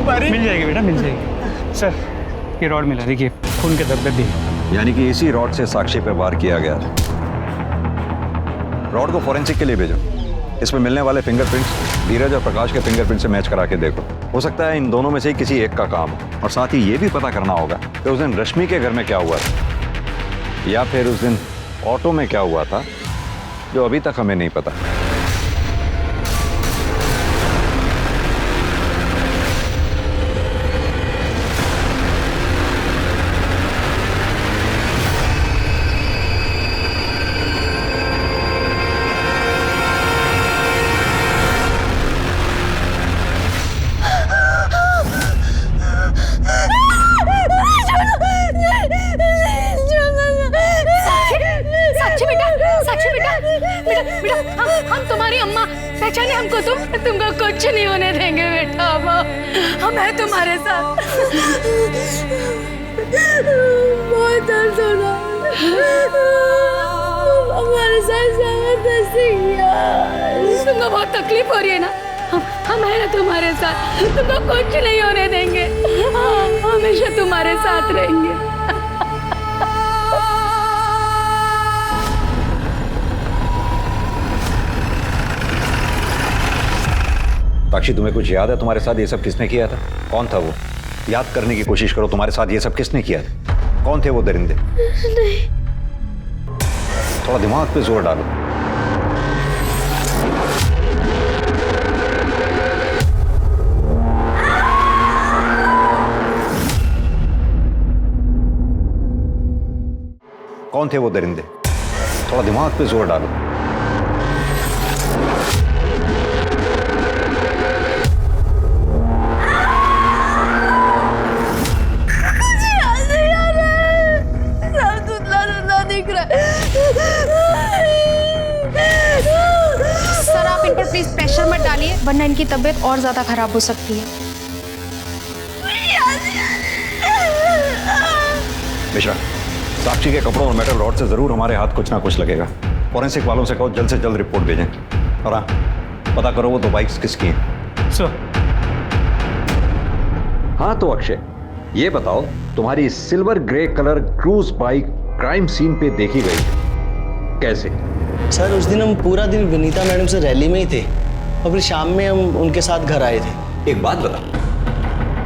परी? मिल जाएगी बेटा, मिल जाएगी। सर ये रॉड मिला, देखिए खून के धब्बे भी। यानी कि इसी रॉड से साक्षी पे वार किया गया था। रॉड को फॉरेंसिक के लिए भेजो। इसमें मिलने वाले फिंगरप्रिंट्स धीरज और प्रकाश के फिंगरप्रिंट से मैच करा के देखो। हो सकता है इन दोनों में से ही किसी एक का काम हो। और साथ ही ये भी पता करना होगा कि उस दिन रश्मि के घर में क्या हुआ था, या फिर उस दिन ऑटो में क्या हुआ था, जो अभी तक हमें नहीं पता। हम तुम्हारी अम्मा, पहचाने हमको तुमको कुछ नहीं होने देंगे बेटा। हम हैं तुम्हारे साथ। बहुत दर्द हो रहा है, हमारे साथ तुमको बहुत तकलीफ हो रही है ना, हम हैं ना तुम्हारे साथ, तुमको कुछ नहीं होने देंगे, हमेशा तुम्हारे साथ रहेंगे। साक्षी, तुम्हें कुछ याद है तुम्हारे साथ ये सब किसने किया था? कौन था वो? याद करने की कोशिश करो, तुम्हारे साथ ये सब किसने किया था? कौन थे वो दरिंदे? नहीं। थोड़ा दिमाग पे जोर डालो। कौन थे वो दरिंदे? थोड़ा दिमाग पे जोर डालो। सर आप इन पर प्लीज प्रेशर मत डालिए, वरना इनकी तबीयत और ज्यादा खराब हो सकती है। मिश्रा, साक्षी के कपड़ों और मेटल रॉड से जरूर हमारे हाथ कुछ ना कुछ लगेगा। फॉरेंसिक वालों से कहो जल्द से जल्द रिपोर्ट भेजें। और हाँ, पता करो वो दो बाइक्स किसकी हैं। सर। हाँ तो अक्षय, ये बताओ तुम्हारी silver grey colour cruise bike crime scene पे देखी गई कैसे? सर उस दिन हम पूरा दिन विनीता मैडम से रैली में ही थे और फिर शाम में हम उनके साथ घर आए थे। एक बात बता,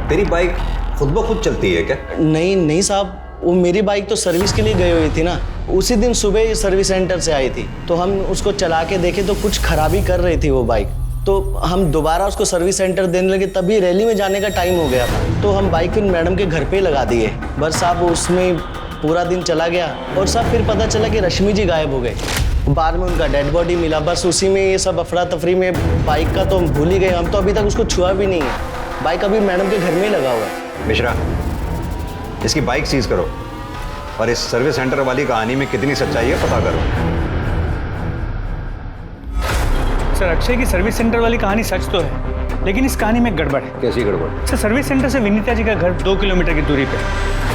तेरी बाइक खुद ब खुद चलती है क्या? नहीं साहब, वो मेरी बाइक तो सर्विस के लिए गई हुई थी ना। उसी दिन सुबह ही सर्विस सेंटर से आई थी, तो हम उसको चला के देखे तो कुछ खराबी कर रही थी वो बाइक। तो हम दोबारा उसको सर्विस सेंटर देने लगे, तभी रैली में जाने का टाइम हो गया था। तो हम बाइक फिर मैडम के घर पे लगा दिए। बस साहब उसमें पूरा दिन चला गया और सब फिर पता चला कि रश्मि जी गायब हो गए। बाद में उनका डेड बॉडी मिला। बस उसी में ये सब अफरा तफरी में बाइक का तो हम भूल ही गए। हम तो अभी तक उसको छुआ भी नहीं है। बाइक अभी मैडम के घर में ही लगा हुआ है। मिश्रा, इसकी बाइक सीज करो और इस सर्विस सेंटर वाली कहानी में कितनी सच्चाई है पता करो। सर अक्षय की सर्विस सेंटर वाली कहानी सच तो है, लेकिन इस कहानी में गड़बड़ है। कैसी गड़बड़? सर सर्विस सेंटर से विनीता जी का घर 2 किलोमीटर की दूरी पे,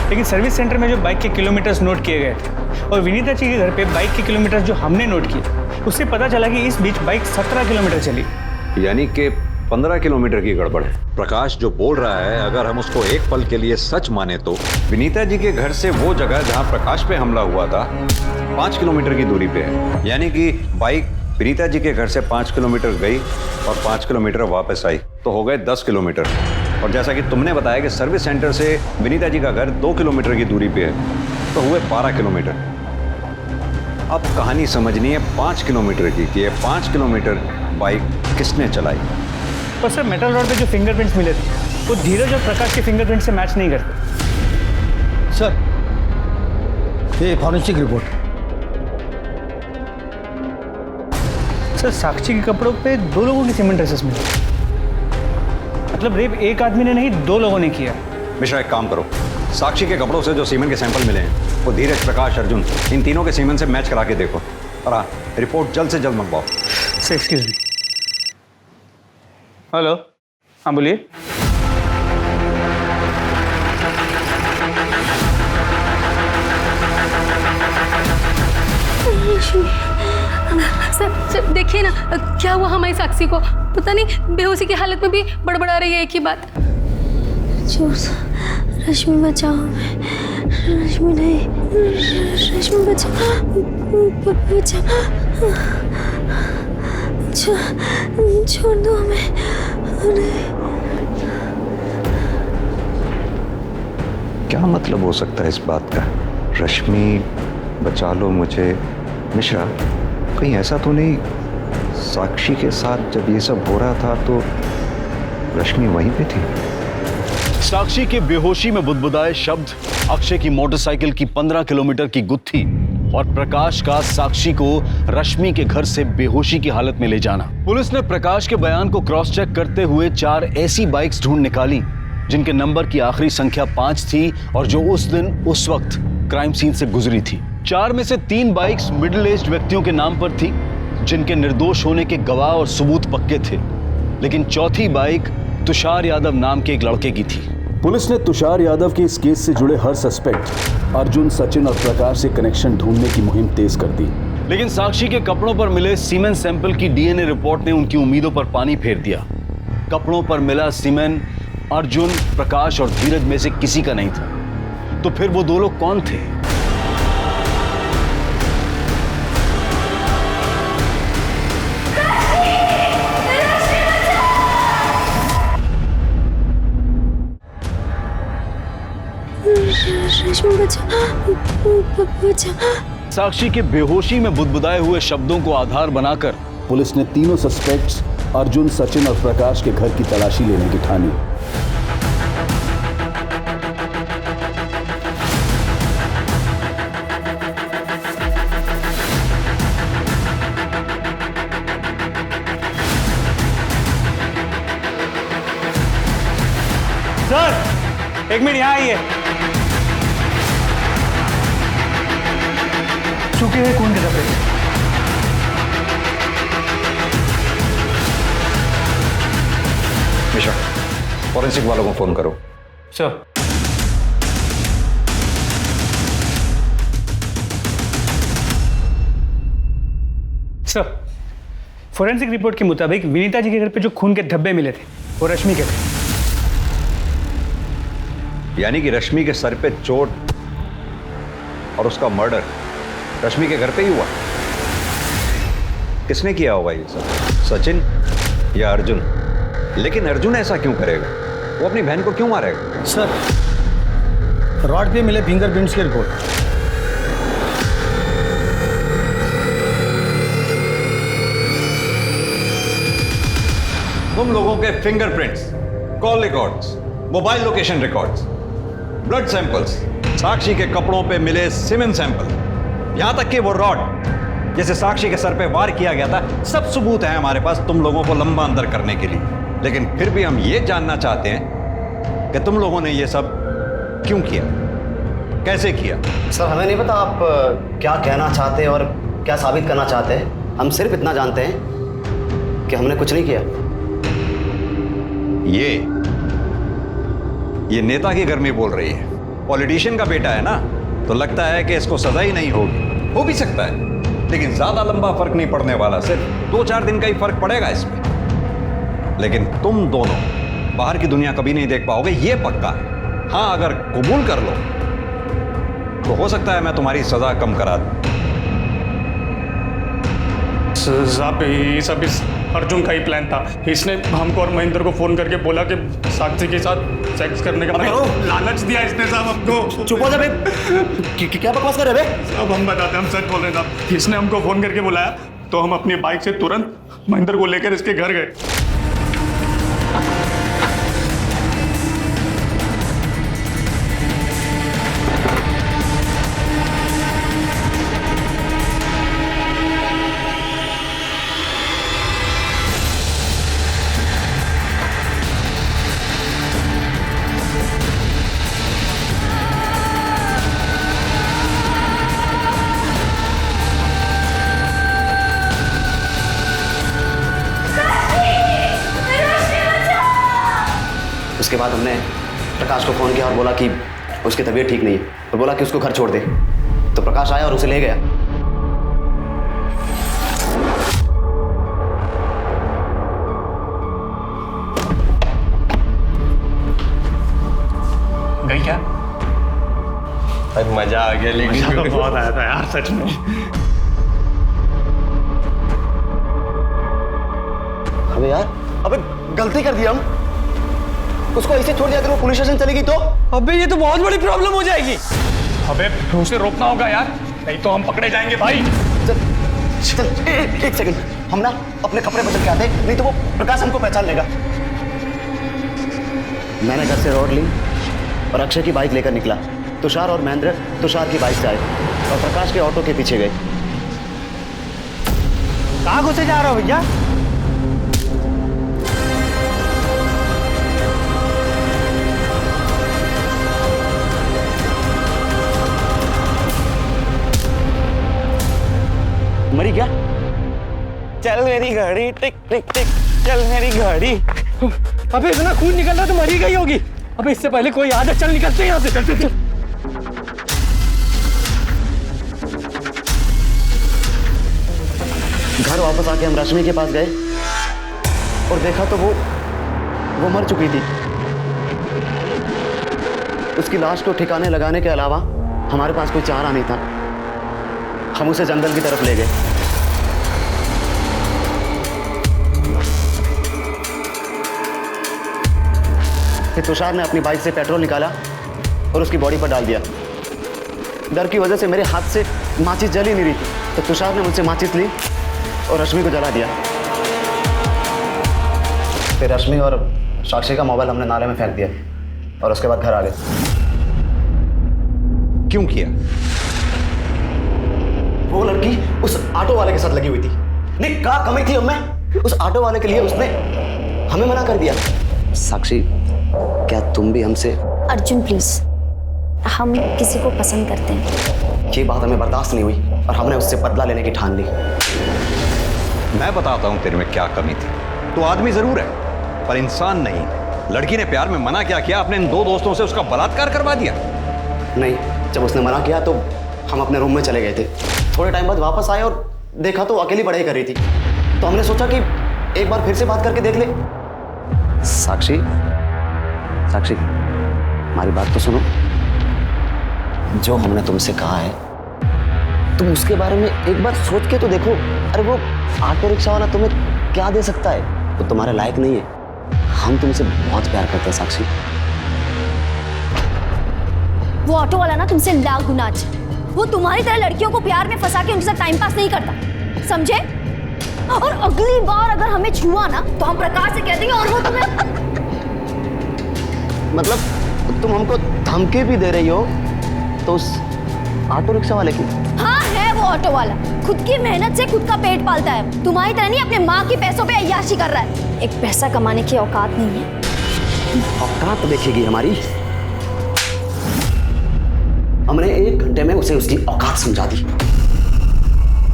लेकिन सर्विस सेंटर में जो बाइक के किलोमीटर्स नोट किए गए थे और विनीता जी के घर पे बाइक के किलोमीटर्स जो हमने नोट किए, उससे पता चला कि इस बीच बाइक 17 किलोमीटर चली। यानी कि 15 किलोमीटर की गड़बड़ है। प्रकाश जो बोल रहा है, अगर हम उसको एक पल के लिए सच माने तो विनीता जी के घर से वो जगह जहां प्रकाश पे हमला हुआ था 5 किलोमीटर की दूरी पे है। यानी कि बाइक विनीता जी के घर से 5 किलोमीटर गई और 5 किलोमीटर वापस आई, तो हो गए 10 किलोमीटर। और जैसा कि तुमने बताया कि सर्विस सेंटर से विनीता जी का घर 2 किलोमीटर की दूरी पे है, तो हुए 12 किलोमीटर। अब कहानी समझनी है 5 किलोमीटर की कि ये 5 किलोमीटर बाइक किसने चलाई। और सर मेटल रॉड पे जो फिंगरप्रिंट्स मिले थे वो धीरज और प्रकाश के फिंगरप्रिंट से मैच नहीं करते। सर ये फॉरेंसिक रिपोर्ट। सर साक्षी के कपड़ों पे 2 लोगों की सीमेंट ट्रेसेस मिले, मतलब रेप एक आदमी ने नहीं 2 लोगों ने किया। मिश्रा एक काम करो, साक्षी के कपड़ों से जो सीमेंट के सैंपल मिले हैं वो धीरज, प्रकाश, अर्जुन, इन तीनों के सीमेंट से मैच करा के देखो और हाँ रिपोर्ट जल्द से जल्द मंगवाओ। Sir excuse me. हेलो, हाँ बोलिए। सर देखिए ना क्या हुआ हमारी साक्षी को, पता नहीं बेहोशी की हालत में भी बड़बड़ा रही है एक ही बात। जोर से, रश्मि बचाओ हमें, रश्मि नहीं, रश्मि बचाओ, छोड़ दो हमें। अरे क्या मतलब हो सकता है इस बात का? रश्मि बचा लो मुझे। मिश्रा, कहीं ऐसा तो नहीं साक्षी के साथ जब ये सब हो रहा था तो रश्मि वहीं पे थी? साक्षी के बेहोशी में बुदबुदाए शब्द, अक्षय की मोटरसाइकिल की 15 किलोमीटर की गुत्थी और प्रकाश का साक्षी को रश्मि के घर से बेहोशी की हालत में ले जाना। पुलिस ने प्रकाश के बयान को क्रॉस चेक करते हुए 4 ऐसी बाइक्स ढूंढ निकाली जिनके नंबर की आखिरी संख्या 5 थी और जो उस दिन उस वक्त क्राइम सीन से गुजरी थी। 4 में से 3 बाइक्स मिडिल एज्ड व्यक्तियों के नाम पर थी जिनके निर्दोष होने के गवाह और सबूत पक्के थे, लेकिन चौथी बाइक तुषार यादव नाम के एक लड़के की थी। पुलिस ने तुषार यादव के इस केस से जुड़े हर सस्पेक्ट अर्जुन, सचिन और प्रकाश से कनेक्शन ढूंढने की मुहिम तेज कर दी। लेकिन साक्षी के कपड़ों पर मिले सीमेन सैंपल की डीएनए रिपोर्ट ने उनकी उम्मीदों पर पानी फेर दिया। कपड़ों पर मिला सीमेन अर्जुन, प्रकाश और धीरज में से किसी का नहीं था। तो फिर वो 2 लोग कौन थे? साक्षी के बेहोशी में बुदबुदाए हुए शब्दों को आधार बनाकर पुलिस ने तीनों सस्पेक्ट्स अर्जुन, सचिन और प्रकाश के घर की तलाशी लेने की ठानी। सर, 1 मिनट यहाँ आइए। चुके हैं खून के धब्बे। मिश्रा, फॉरेंसिक वालों को फोन करो। सर। सर, फोरेंसिक रिपोर्ट के मुताबिक विनीता जी के घर पे जो खून के धब्बे मिले थे वो रश्मि के थे। यानी कि रश्मि के सर पे चोट और उसका मर्डर रश्मि के घर पे ही हुआ। किसने किया होगा ये सब? सचिन या अर्जुन? लेकिन अर्जुन ऐसा क्यों करेगा? वो अपनी बहन को क्यों मारेगा? सर, रॉड पे मिले फिंगरप्रिंट्स की रिपोर्ट। तुम लोगों के fingerprints, call records, mobile location records, blood samples, Sakshi के कपड़ों पे मिले सीमेन सैंपल, यहां तक कि वो रॉड जैसे साक्षी के सर पे वार किया गया था, सब सबूत है हमारे पास तुम लोगों को लंबा अंदर करने के लिए। लेकिन फिर भी हम ये जानना चाहते हैं कि तुम लोगों ने ये सब क्यों किया, कैसे किया? सर, हमें नहीं पता आप क्या कहना चाहते हैं और क्या साबित करना चाहते हैं। हम सिर्फ इतना जानते हैं कि हमने कुछ नहीं किया। ये नेता के घर में बोल रही है, पॉलिटिशियन का बेटा है ना, तो लगता है कि इसको सजा ही नहीं होगी। हो भी सकता है, लेकिन ज्यादा लंबा फर्क नहीं पड़ने वाला, सिर्फ 2-4 दिन का ही फर्क पड़ेगा इसमें। लेकिन तुम दोनों बाहर की दुनिया कभी नहीं देख पाओगे, ये पक्का है। हाँ, अगर कबूल कर लो तो हो सकता है मैं तुम्हारी सजा कम करा दूं। साहब, ये सब इस अर्जुन का ही प्लान था। इसने हमको और महेंद्र को फोन करके बोला कि साक्षी के साथ सेक्स करने का लालच दिया इसने साहब हमको। चुप हो जा बे। क्या बकवास कर रहे बे? साहब, हम बताते, हम सच बोल रहे हैं साहब। इसने हमको फोन करके बुलाया तो हम अपनी बाइक से तुरंत महेंद्र को लेकर इसके घर गए। उसके बाद हमने प्रकाश को फ़ोन किया और बोला कि उसकी तबीयत ठीक नहीं है, तो बोला कि उसको घर छोड़ दे। तो प्रकाश आया और उसे ले गया। गई क्या? भाई मजा आ गया, लेकिन मजा तो बहुत आया था यार सच में। अबे यार, अबे गलती कर दिया हम। उसको ऐसे छोड़ दिया, अगर वो पुलिस स्टेशन चलेगी तो? अबे ये तो बहुत बड़ी प्रॉब्लम हो जाएगी। अबे उसे रोकना होगा यार, नहीं तो हम पकड़े जाएंगे भाई। चल एक सेकंड, हम ना अपने कपड़े बदल के आते, नहीं तो वो प्रकाश हमको पहचान लेगा। मैंने घर से रोड ली और अक्षय की बाइक लेकर निकला। तुषार और महेंद्र तुषार की बाइक से आए और प्रकाश के ऑटो के पीछे गए। कहाँ घुसे जा रहे हो भैया? मरी क्या? चल मेरी गाड़ी, टिक टिक टिक, चल मेरी गाड़ी। अबे इतना खून निकल रहा तो मरी गई होगी। अबे इससे पहले कोई याद है, चल निकलते हैं यहाँ से, चल चल चल। घर वापस आके हम रश्मि के पास गए और देखा तो वो मर चुकी थी। उसकी लाश को ठिकाने लगाने के अलावा हमारे पास कोई चारा नहीं था। हम उसे जंगल की तरफ ले गए। फिर तुषार ने अपनी बाइक से पेट्रोल निकाला और उसकी बॉडी पर डाल दिया। डर की वजह से मेरे हाथ से माचिस जल ही नहीं रही थी, तो तुषार ने मुझसे माचिस ली और रश्मि को जला दिया। फिर रश्मि और साक्षी का मोबाइल हमने नाले में फेंक दिया और उसके बाद घर आ गए। क्यों किया? वो लड़की उस ऑटो वाले के साथ लगी हुई थी। नहीं, क्या कमी थी हमें? उस ऑटो वाले के लिए उसने हमें मना कर दिया। साक्षी, क्या तुम भी हमसे? अर्जुन प्लीज, हम किसी को पसंद करते हैं। ये बात हमें बर्दाश्त नहीं हुई और हमने उससे बदला लेने की ठान ली। मैं बताता हूं तेरे में क्या कमी थी। तो आदमी जरूर है पर इंसान नहीं। लड़की ने प्यार में मना क्या किया? अपने इन दो दोस्तों से उसका बलात्कार करवा दिया। नहीं, जब उसने मना किया तो हम अपने रूम में चले गए थे। थोड़े टाइम बाद वापस आए और देखा तो अकेली पढ़ाई कर रही थी। तो हमने सोचा कि एक बार फिर से बात करके देख ले। साक्षी, साक्षी, हमारी बात तो सुनो। जो हमने तुमसे कहा है तुम उसके बारे में एक बार सोच के तो देखो। अरे वो ऑटो रिक्शा वाला तुम्हें क्या दे सकता है? वो तुम्हारे लायक नहीं है। हम तुमसे बहुत प्यार करते हैं साक्षी। वो ऑटो वाला ना तुमसे लाख गुना अच्छा। वो तुम्हारी तरह लड़कियों को प्यार में फंसा के उनके साथ टाइम पास नहीं करता, समझे? और अगली बार अगर हमें छुआ ना तो हम प्रकाश से कह देंगे और वो तुम्हें। मतलब तुम हमको धमकी भी दे रही हो तो उस ऑटो रिक्शा वाले की? हाँ, है वो ऑटो वाला। खुद की मेहनत से खुद का पेट पालता है। तुम्हारी तरह नहीं अपने माँ के पैसों पे अय्याशी कर रहा है। एक पैसा कमाने की औकात नहीं है। औकात देखेगी हमारी? हमने 1 घंटे में उसे उसकी औकात समझा दी।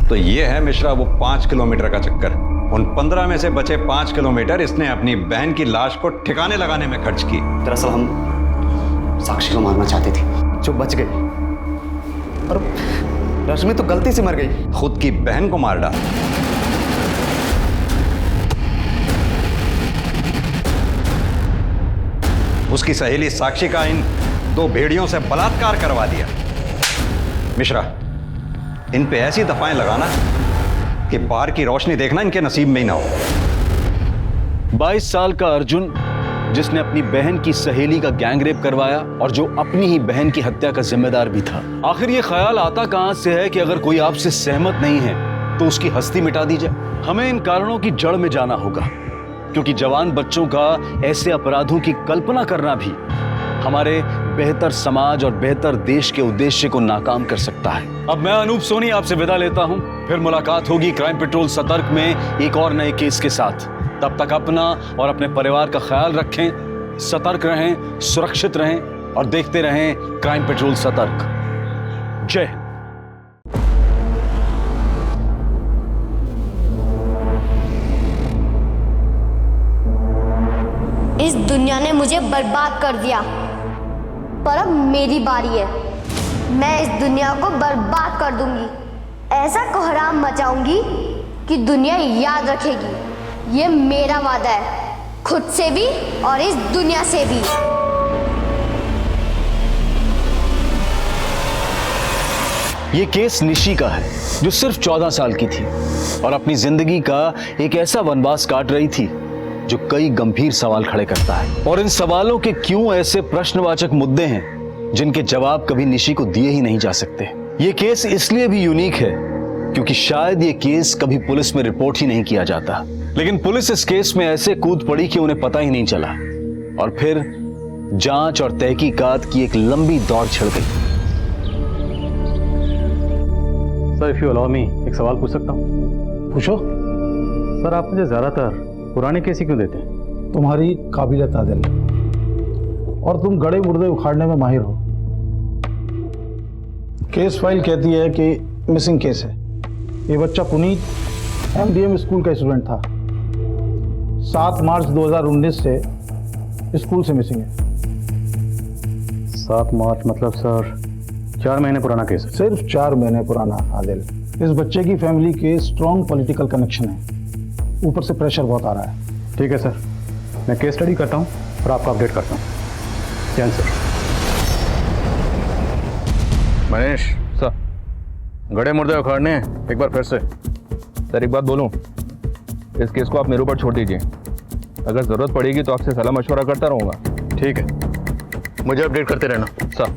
तो ये है मिश्रा वो 5 किलोमीटर का चक्कर। उन 15 में से बचे 5 किलोमीटर इसने अपनी बहन की लाश को ठिकाने लगाने में खर्च किए। दरअसल हम साक्षी को मारना चाहते थे, जो बच गए। और रश्मि तो गलती से मर गई। खुद की बहन को मार डाला। उसकी सहेली साक्षी का इन 2 भेड़ियों से बलात्कार करवा दिया। मिश्रा, इन पे ऐसी दफाएं लगाना कि बाहर की रोशनी देखना इनके नसीब में ही ना हो। 22 साल का अर्जुन, जिसने अपनी बहन की सहेली का गैंगरेप करवाया और जो अपनी ही बहन की हत्या का जिम्मेदार भी था। आखिर ये ख्याल आता कहां से है कि अगर कोई आपसे सहमत नहीं है तो उसकी हस्ती मिटा दी जाए? हमें इन कारणों की जड़ में जाना होगा, क्योंकि जवान बच्चों का ऐसे अपराधों की कल्पना करना भी हमारे बेहतर समाज और बेहतर देश के उद्देश्य को नाकाम कर सकता है। अब मैं अनूप सोनी आपसे विदा लेता हूं। फिर मुलाकात होगी क्राइम पेट्रोल सतर्क में एक और नए केस के साथ। तब तक अपना और अपने परिवार का ख्याल रखें, सतर्क रहें, सुरक्षित रहें और देखते रहें क्राइम पेट्रोल सतर्क। जय हिंद। इस दुनिया ने मुझे बर्बाद कर दिया, पर अब मेरी बारी है। मैं इस दुनिया को बर्बाद कर दूंगी। ऐसा कोहराम मचाऊंगी कि दुनिया याद रखेगी। ये मेरा वादा है, खुद से भी और इस दुनिया से भी। ये केस निशी का है, जो सिर्फ 14 साल की थी और अपनी जिंदगी का एक ऐसा वनवास काट रही थी जो कई गंभीर सवाल खड़े करता है। और इन सवालों के क्यों ऐसे प्रश्नवाचक मुद्दे हैं जिनके जवाब कभी निशी को दिए ही नहीं जा सकते। ये केस इसलिए भी यूनिक है क्योंकि शायद ये केस कभी पुलिस में रिपोर्ट ही नहीं किया जाता, लेकिन पुलिस इस केस में ऐसे कूद पड़ी कि उन्हें पता ही नहीं चला और फिर जांच और तहकीकात की एक लंबी दौड़ छिड़ गई। Sir, if you allow me, एक सवाल पूछ सकता हूँ? पूछो। सर, आप मुझे ज्यादातर पुराने केस ही क्यों देते हैं? तुम्हारी काबिलियत आदिल, और तुम गड़े मुर्दे उखाड़ने में माहिर हो। केस फाइल कहती है कि मिसिंग केस है। ये बच्चा पुनीत एमडीएम स्कूल का स्टूडेंट था। 7 मार्च 2019 से स्कूल से मिसिंग है। 7 मार्च मतलब सर 4 महीने पुराना केस है। सिर्फ 4 महीने पुराना आदिल। इस बच्चे की फैमिली के स्ट्रॉन्ग पॉलिटिकल कनेक्शन है, ऊपर से प्रेशर बहुत आ रहा है। ठीक है सर, मैं केस स्टडी करता हूँ और आपको अपडेट करता हूँ। जैन सर। मनीष सर, गड़े मुर्दे उखाड़ने हैं एक बार फिर से। सर, एक बात बोलूं, इस केस को आप मेरे ऊपर छोड़ दीजिए। अगर ज़रूरत पड़ेगी तो आपसे सलाह मशवरा करता रहूँगा। ठीक है, मुझे अपडेट करते रहना सर।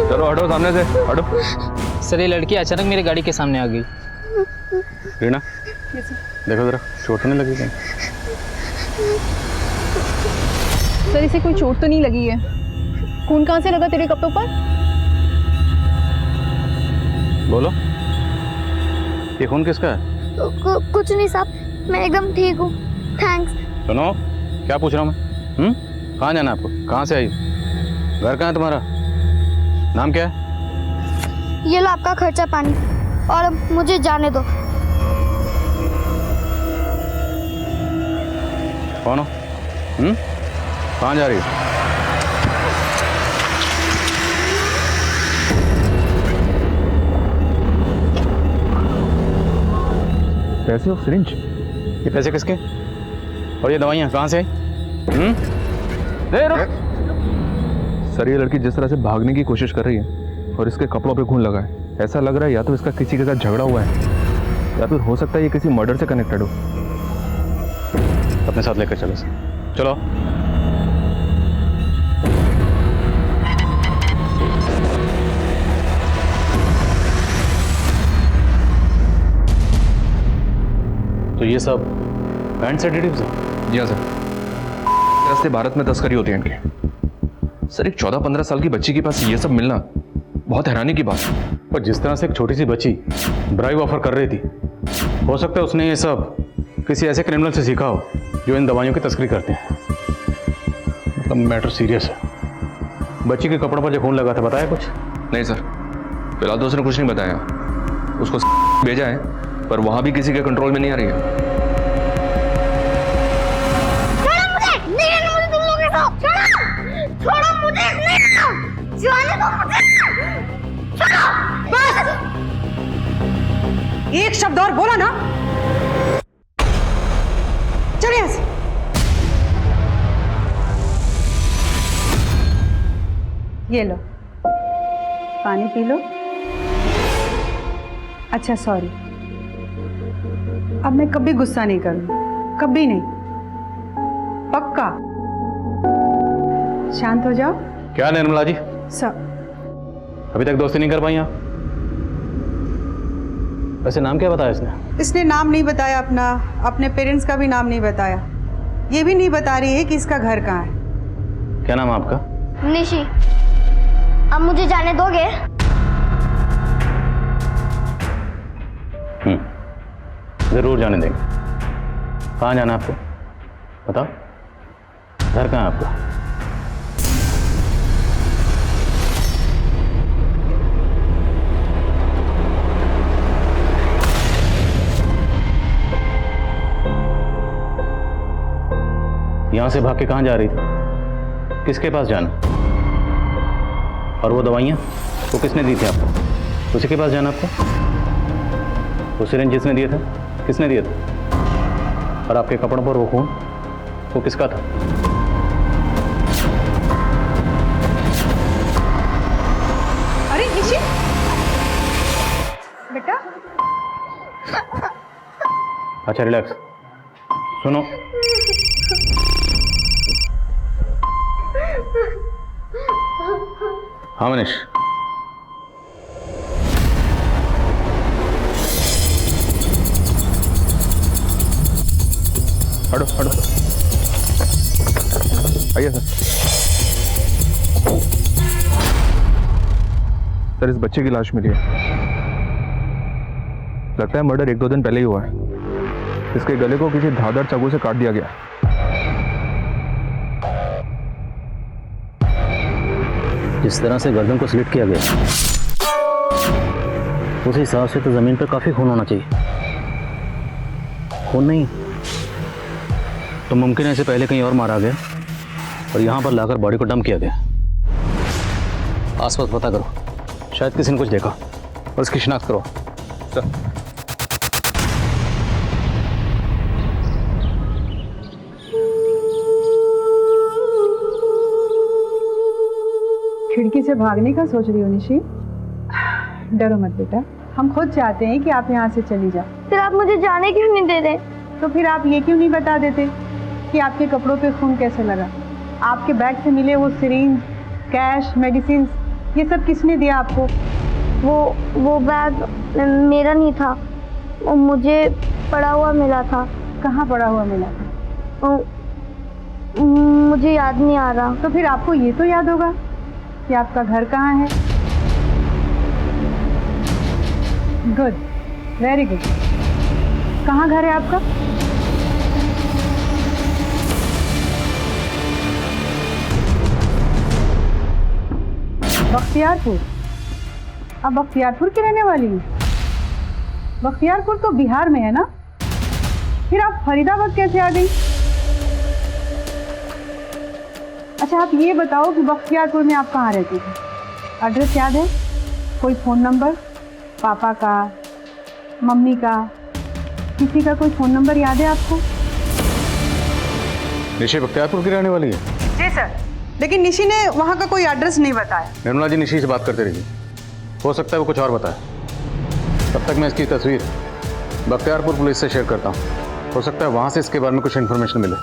चलो हटो सामने से, हटो। सर, ये लड़की अचानक मेरी गाड़ी के सामने आ गई। रीना, देखो जरा, चोट नहीं लगी कहीं? सर, इसे कोई चोट तो नहीं लगी है। खून कहाँ से लगा तेरे कपड़ों पर? बोलो, ये खून किसका है? कुछ नहीं साहब, मैं एकदम ठीक हूँ, थैंक्स। सुनो, क्या पूछ रहा हूँ मैं? कहाँ जाना है आपको? कहाँ से आई? घर कहाँ है तुम्हारा? नाम क्या है? ये लो आपका खर्चा पानी, और अब मुझे जाने दो। कौन हो? कहाँ जा रही हो? पैसे और सिरिंज? ये पैसे किसके? और ये दवाइयाँ कहाँ से आई? सर, ये लड़की जिस तरह से भागने की कोशिश कर रही है और इसके कपड़ों पे खून लगा है, ऐसा लग रहा है या तो इसका किसी के साथ झगड़ा हुआ है या फिर हो सकता है ये किसी मर्डर से कनेक्टेड हो। अपने साथ लेकर चलो सर, चलो। तो ये सब बैंड सेडेटिव्स है? जी हाँ सर, रास्ते भारत में तस्करी होती है इनकी। सर, एक 14-15 साल की बच्ची के पास ये सब मिलना बहुत हैरानी की बात है। पर जिस तरह से एक छोटी सी बच्ची ब्राइब ऑफर कर रही थी, हो सकता है उसने ये सब किसी ऐसे क्रिमिनल से सीखा हो जो इन दवाइयों की तस्करी करते हैं। मतलब मैटर सीरियस है। बच्ची के कपड़ों पर जो खून लगा था, बताया कुछ? नहीं सर, फिलहाल तो उसने कुछ नहीं बताया। उसको भेजा है पर वहाँ भी किसी के कंट्रोल में नहीं आ रही है। एक शब्द और बोला ना, चलिए यहाँ से। ये लो, पानी पी लो। अच्छा सॉरी, अब मैं कभी गुस्सा नहीं करूँगी, कभी नहीं, पक्का। शांत हो जाओ। क्या निर्मला जी, सब अभी तक दोस्ती नहीं कर पाई आप? वैसे नाम क्या बताया इसने? इसने नाम नहीं बताया अपना, अपने पेरेंट्स का भी नाम नहीं बताया। ये भी नहीं बता रही है कि इसका घर कहाँ है। क्या नाम है आपका? निशी, अब मुझे जाने दोगे? जरूर जाने देंगे। कहाँ जाना है आपको? बताओ, घर कहाँ है आपका? यहां से भाग के कहाँ जा रही थी? किसके पास जाना? और वो दवाइयाँ वो किसने दी थी आपको? उसी के पास जाना आपको? वो सिरिंज जिसने दिया था, किसने दिया था? और आपके कपड़ों पर वो खून, वो किसका था? अरे निशी, बेटा अच्छा रिलैक्स, सुनो। हाँ मनीष, हटो हटो, आइए सर। सर इस बच्चे की लाश मिली है, लगता है मर्डर 1-2 दिन पहले ही हुआ है। इसके गले को किसी धारदार चाकू से काट दिया गया। जिस तरह से गर्दन को स्लिट किया गया, उस हिसाब से तो जमीन पर काफी खून होना चाहिए। खून नहीं तो मुमकिन है इसे पहले कहीं और मारा गया और यहाँ पर लाकर बॉडी को डंप किया गया। आसपास पता करो, शायद किसी ने कुछ देखा और उसकी शिनाख्त करो। सर खिड़की से भागने का सोच रही हो निशी? डरो मत बेटा, हम खुद चाहते हैं कि आप यहाँ से चली जाओ। फिर आप मुझे जाने क्यों नहीं दे रहे? तो फिर आप ये क्यों नहीं बता देते कि आपके कपड़ों पे खून कैसे लगा? आपके बैग से मिले वो सिरिंज, कैश, मेडिसिन, ये सब किसने दिया आपको? वो बैग मेरा नहीं था, वो मुझे पड़ा हुआ मिला था। कहाँ पड़ा हुआ मिला था? मुझे याद नहीं आ रहा। तो फिर आपको ये तो याद होगा कि आपका घर कहाँ है। Good, very good. कहाँ घर है आपका? बख्तियारपुर। आप बख्तियारपुर की रहने वाली हैं? बख्तियारपुर तो बिहार में है ना? फिर आप फरीदाबाद कैसे आ गई? अच्छा आप ये बताओ कि बख्तियारपुर में आप कहाँ रहती थी? एड्रेस याद है? कोई फ़ोन नंबर? पापा का, मम्मी का, किसी का कोई फ़ोन नंबर याद है आपको? निशी बख्तियारपुर की रहने वाली है? जी सर, लेकिन निशी ने वहाँ का कोई एड्रेस नहीं बताया। निर्मला जी निशी से बात करते रहिए, हो सकता है वो कुछ और बताए। तब तक मैं इसकी तस्वीर बख्तियारपुर पुलिस से शेयर करता हूँ, हो सकता है वहाँ से इसके बारे में कुछ इन्फॉर्मेशन मिले।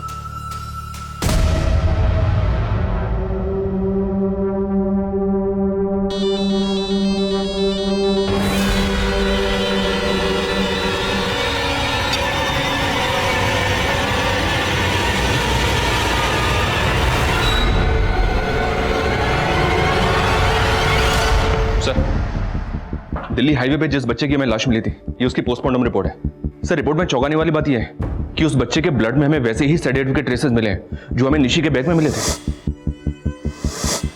दिल्ली हाईवे पे जिस बच्चे की हमें लाश मिली थी, ये उसकी पोस्टमार्टम रिपोर्ट है। सर रिपोर्ट में चौंकाने वाली बात यह है कि उस बच्चे के ब्लड में हमें वैसे ही सेडेटिव के ट्रेसेस मिले हैं जो हमें निशी के बैग में मिले थे।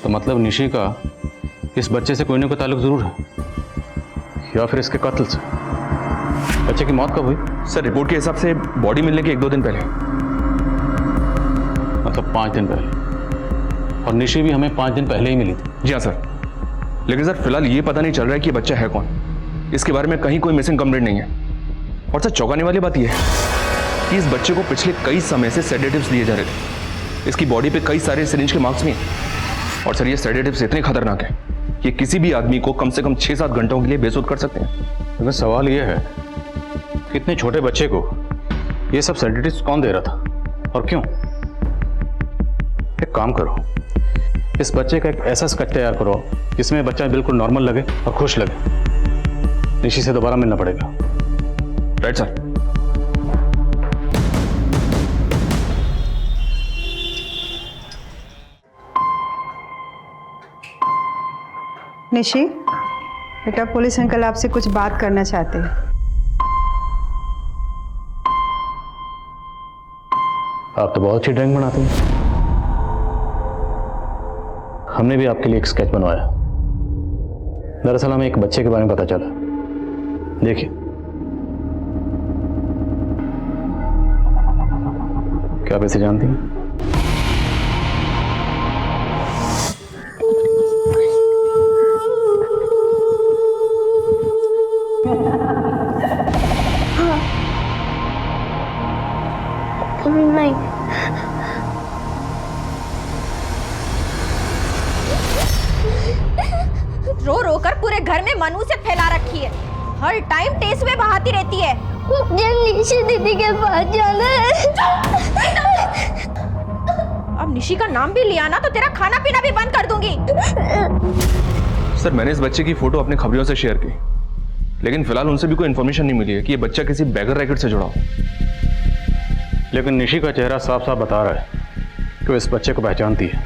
तो मतलब निशी का इस बच्चे से कोई ना कोई ताल्लुक जरूर है, या फिर इसके कत्ल से। बच्चे की मौत कब हुई? सर रिपोर्ट के हिसाब से बॉडी मिलने के 1-2 दिन पहले। मतलब 5 दिन पहले, और निशी भी हमें 5 दिन पहले ही मिली थी। जी हाँ सर, लेकिन सर फिलहाल ये पता नहीं चल रहा है कि ये बच्चा है कौन। इसके बारे में कहीं कोई मिसिंग कंप्लेंट नहीं है। और सर चौंकाने वाली बात यह है कि इस बच्चे को पिछले कई समय से सेडेटिव्स दिए जा रहे थे। इसकी बॉडी पे कई सारे सिरिंज के मार्क्स भी हैं। और सर ये सेडेटिव्स इतने खतरनाक हैं कि किसी भी आदमी को कम से कम 6-7 घंटों के लिए बेसुध कर सकते हैं। लेकिन सवाल यह है कि इतने छोटे बच्चे को ये सब सेडेटिव्स कौन दे रहा था और क्यों? एक काम करो, इस बच्चे का एक ऐसा स्केच तैयार करो जिसमें बच्चा बिल्कुल नॉर्मल लगे और खुश लगे। निशी से दोबारा मिलना पड़ेगा। Right sir. निशी, बेटा पुलिस अंकल आपसे कुछ बात करना चाहते हैं। आप तो बहुत अच्छी ड्राइंग बनाते हैं। हमने भी आपके लिए एक स्केच बनवाया। दरअसल हमें एक बच्चे के बारे में पता चला। देखिए, क्या आप इसे जानती हैं? घर में मनुष्य फैला रखी है, हर टाइम टेसुए बहाती रहती है। मुझे निशी दीदी के पास जाना है। अब निशी का नाम भी लिया ना तो तेरा खाना पीना भी बंद कर दूंगी। सर मैंने इस बच्चे की फोटो अपने खबरियों से शेयर की, लेकिन फिलहाल उनसे भी कोई इन्फॉर्मेशन नहीं मिली है कि ये बच्चा किसी बैगर रैकेट से जुड़ा हो। लेकिन निशी का चेहरा साफ साफ बता रहा है कि वो इस बच्चे को पहचानती है,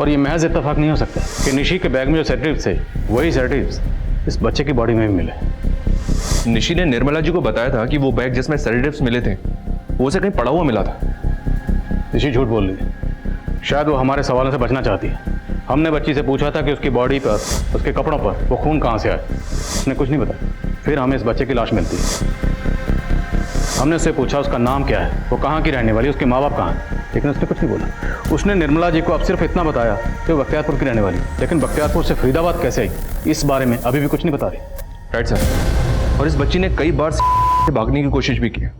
और ये महज इत्तेफाक नहीं हो सकता कि निशी के बैग में जो सेडेटिव्स थे वही सेडेटिव्स इस बच्चे की बॉडी में भी मिले। निशी ने निर्मला जी को बताया था कि वो बैग जिसमें सेडेटिव्स मिले थे वो उसे कहीं पड़ा हुआ मिला था। निशी झूठ बोल रही है, शायद वो हमारे सवालों से बचना चाहती है। हमने बच्ची से पूछा था कि उसकी बॉडी पर, उसके कपड़ों पर वो खून कहाँ से आया, उसने कुछ नहीं बताया। फिर हमें इस बच्चे की लाश मिलती है। हमने उससे पूछा उसका नाम क्या है, वो कहाँ की रहने वाली, उसके माँ बाप कहाँ हैं, लेकिन उसने कुछ नहीं बोला। उसने निर्मला जी को अब सिर्फ इतना बताया कि वो बख्तियारपुर की रहने वाली, लेकिन बख्तियारपुर से फरीदाबाद कैसे आई इस बारे में अभी भी कुछ नहीं बता रही। राइट सर, और इस बच्ची ने कई बार से भागने की कोशिश भी की है,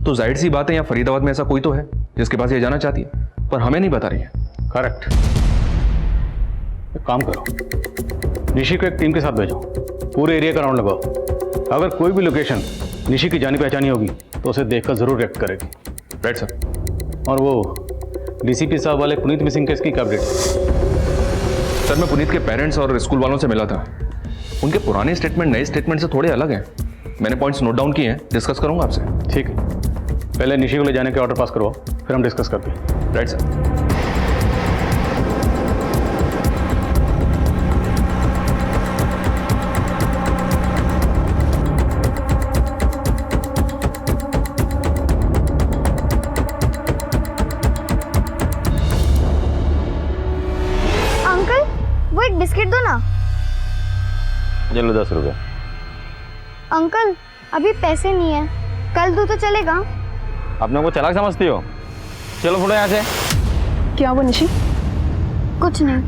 तो जाहिर सी बात है यहाँ फरीदाबाद में ऐसा कोई तो है जिसके पास ये जाना चाहती है, पर हमें नहीं बता रही है। करेक्ट। एक काम करो, निशी को एक टीम के साथ भेजो, पूरे एरिया का राउंड लगाओ। अगर कोई भी लोकेशन निशी की जानी पहचानी होगी तो उसे देखकर जरूर रिएक्ट करेगी। Right sir. और वो डीसीपी साहब वाले पुनीत मिसिंग केस की क्या अपडेट? सर मैं पुनीत के पेरेंट्स और स्कूल वालों से मिला था, उनके पुराने स्टेटमेंट नए स्टेटमेंट से थोड़े अलग हैं। मैंने पॉइंट्स नोट डाउन किए हैं, डिस्कस करूंगा आपसे। ठीक है, पहले निशी को ले जाने के ऑर्डर पास करवाओ, फिर हम डिस्कस करते हैं। Right sir. अंकल वो एक बिस्किट दो ना। चलो 10 रुपये। अंकल अभी पैसे नहीं है, कल दो तो चलेगा। अपने को चालाक समझती हो? चलो थोड़ा यहाँ से। क्या वो निशी? कुछ नहीं।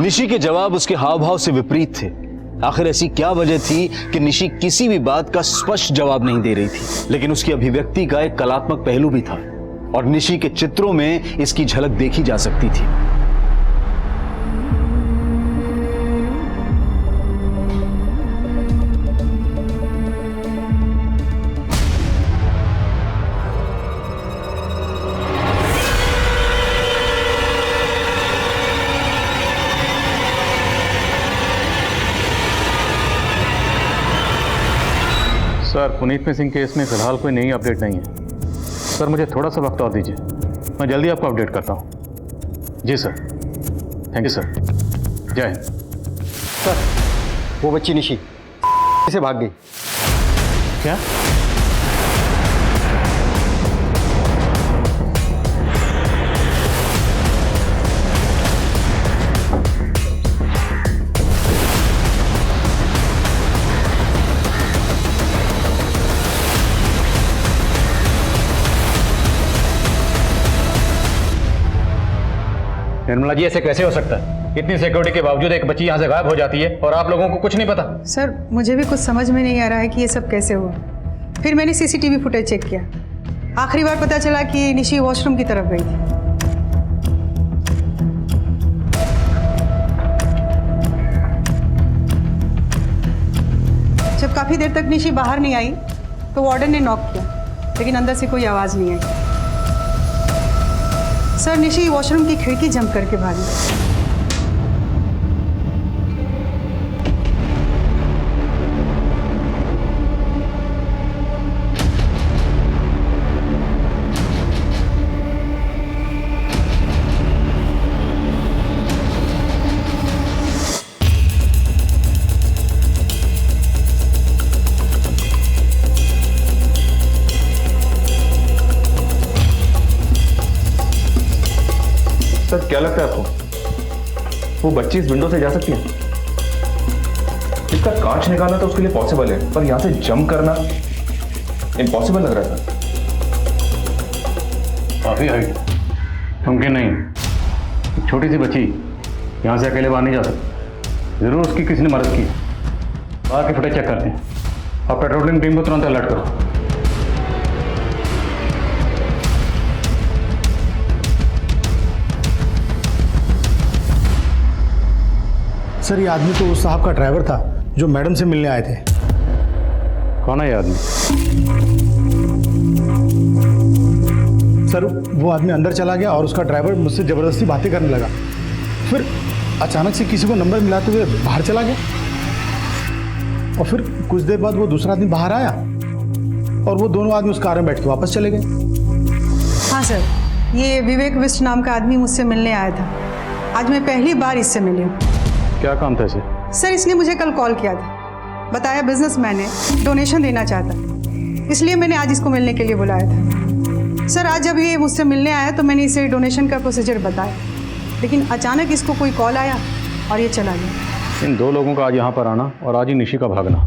निशी के जवाब उसके हाव भाव से विपरीत थे। आखिर ऐसी क्या वजह थी कि निशी किसी भी बात का स्पष्ट जवाब नहीं दे रही थी, लेकिन उसकी अभिव्यक्ति का एक कलात्मक पहलू भी था और निशी के चित्रों में इसकी झलक देखी जा सकती थी। सर पुनीत मिसिंग केस में फिलहाल कोई नई अपडेट नहीं है। सर मुझे थोड़ा सा वक्त और दीजिए, मैं जल्दी आपको अपडेट करता हूँ। जी सर, थैंक यू सर, जय हिंद। सर वो बच्ची निशी से भाग गई। क्या? निर्मला जी ऐसे कैसे हो सकता है? इतनी सिक्योरिटी के बावजूद एक बच्ची यहाँ से गायब हो जाती है और आप लोगों को कुछ नहीं पता? सर मुझे भी कुछ समझ में नहीं आ रहा है कि ये सब कैसे हुआ। फिर मैंने सीसीटीवी फुटेज चेक किया, आखिरी बार पता चला कि निशी वॉशरूम की तरफ गई थी। जब काफ़ी देर तक निशी बाहर नहीं आई तो वार्डन ने नॉक किया, लेकिन अंदर से कोई आवाज़ नहीं आई। सर निशी वॉशरूम की खिड़की जंप करके भागी। सर क्या लगता है आपको, वो बच्ची इस विंडो से जा सकती है? इसका कांच निकालना तो उसके लिए पॉसिबल है, पर यहां से जंप करना इम्पॉसिबल लग रहा था। काफी हाइट, मुमकिन नहीं। एक छोटी सी बच्ची यहाँ से अकेले बाहर नहीं जा सकती, जरूर उसकी किसी ने मदद की। बाहर की फुटेज चेक करते हैं और पेट्रोलिंग टीम को तुरंत अलर्ट करो। सर ये आदमी तो उस साहब का ड्राइवर था जो मैडम से मिलने आए थे। कौन है ये आदमी? सर वो आदमी अंदर चला गया और उसका ड्राइवर मुझसे ज़बरदस्ती बातें करने लगा। फिर अचानक से किसी को नंबर मिलाते हुए बाहर चला गया और फिर कुछ देर बाद वो दूसरा आदमी बाहर आया और वो दोनों आदमी उस कार में बैठ के वापस चले गए। हाँ सर, ये विवेक विष्ट नाम का आदमी मुझसे मिलने आया था। आज मैं पहली बार इससे मिली हूँ। क्या काम था इसे? सर इसने मुझे कल कॉल किया था, बताया बिजनेसमैन है, डोनेशन देना चाहता, इसलिए मैंने आज इसको मिलने के लिए बुलाया था। सर आज जब ये मुझसे मिलने आया तो मैंने इसे डोनेशन का प्रोसीजर बताया, लेकिन अचानक इसको कोई कॉल आया और ये चला गया। इन दो लोगों का आज यहाँ पर आना और आज ही निशी का भागना,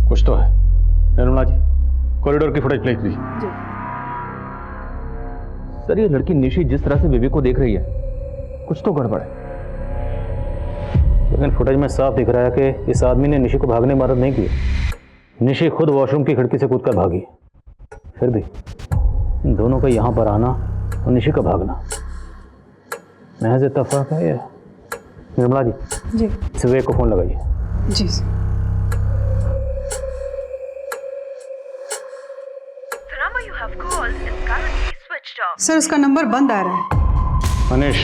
कुछ तो है। निर्मला जी, कॉरिडोर की फुटेज प्लीज। सर ये लड़की निशी जिस तरह से विवेक को देख रही है, कुछ तो गड़बड़ है। लेकिन फुटेज में साफ दिख रहा है कि इस आदमी ने निशी को भागने में मदद नहीं की। निशी खुद वॉशरूम की खिड़की से कूदकर भागी। फिर भी इन दोनों का यहाँ पर आना और निशी का भागना महज इत्तेफाक है। ये निर्मला जी विवेक को फोन लगाइए। जी सर उसका नंबर बंद आ रहा है। मनीष,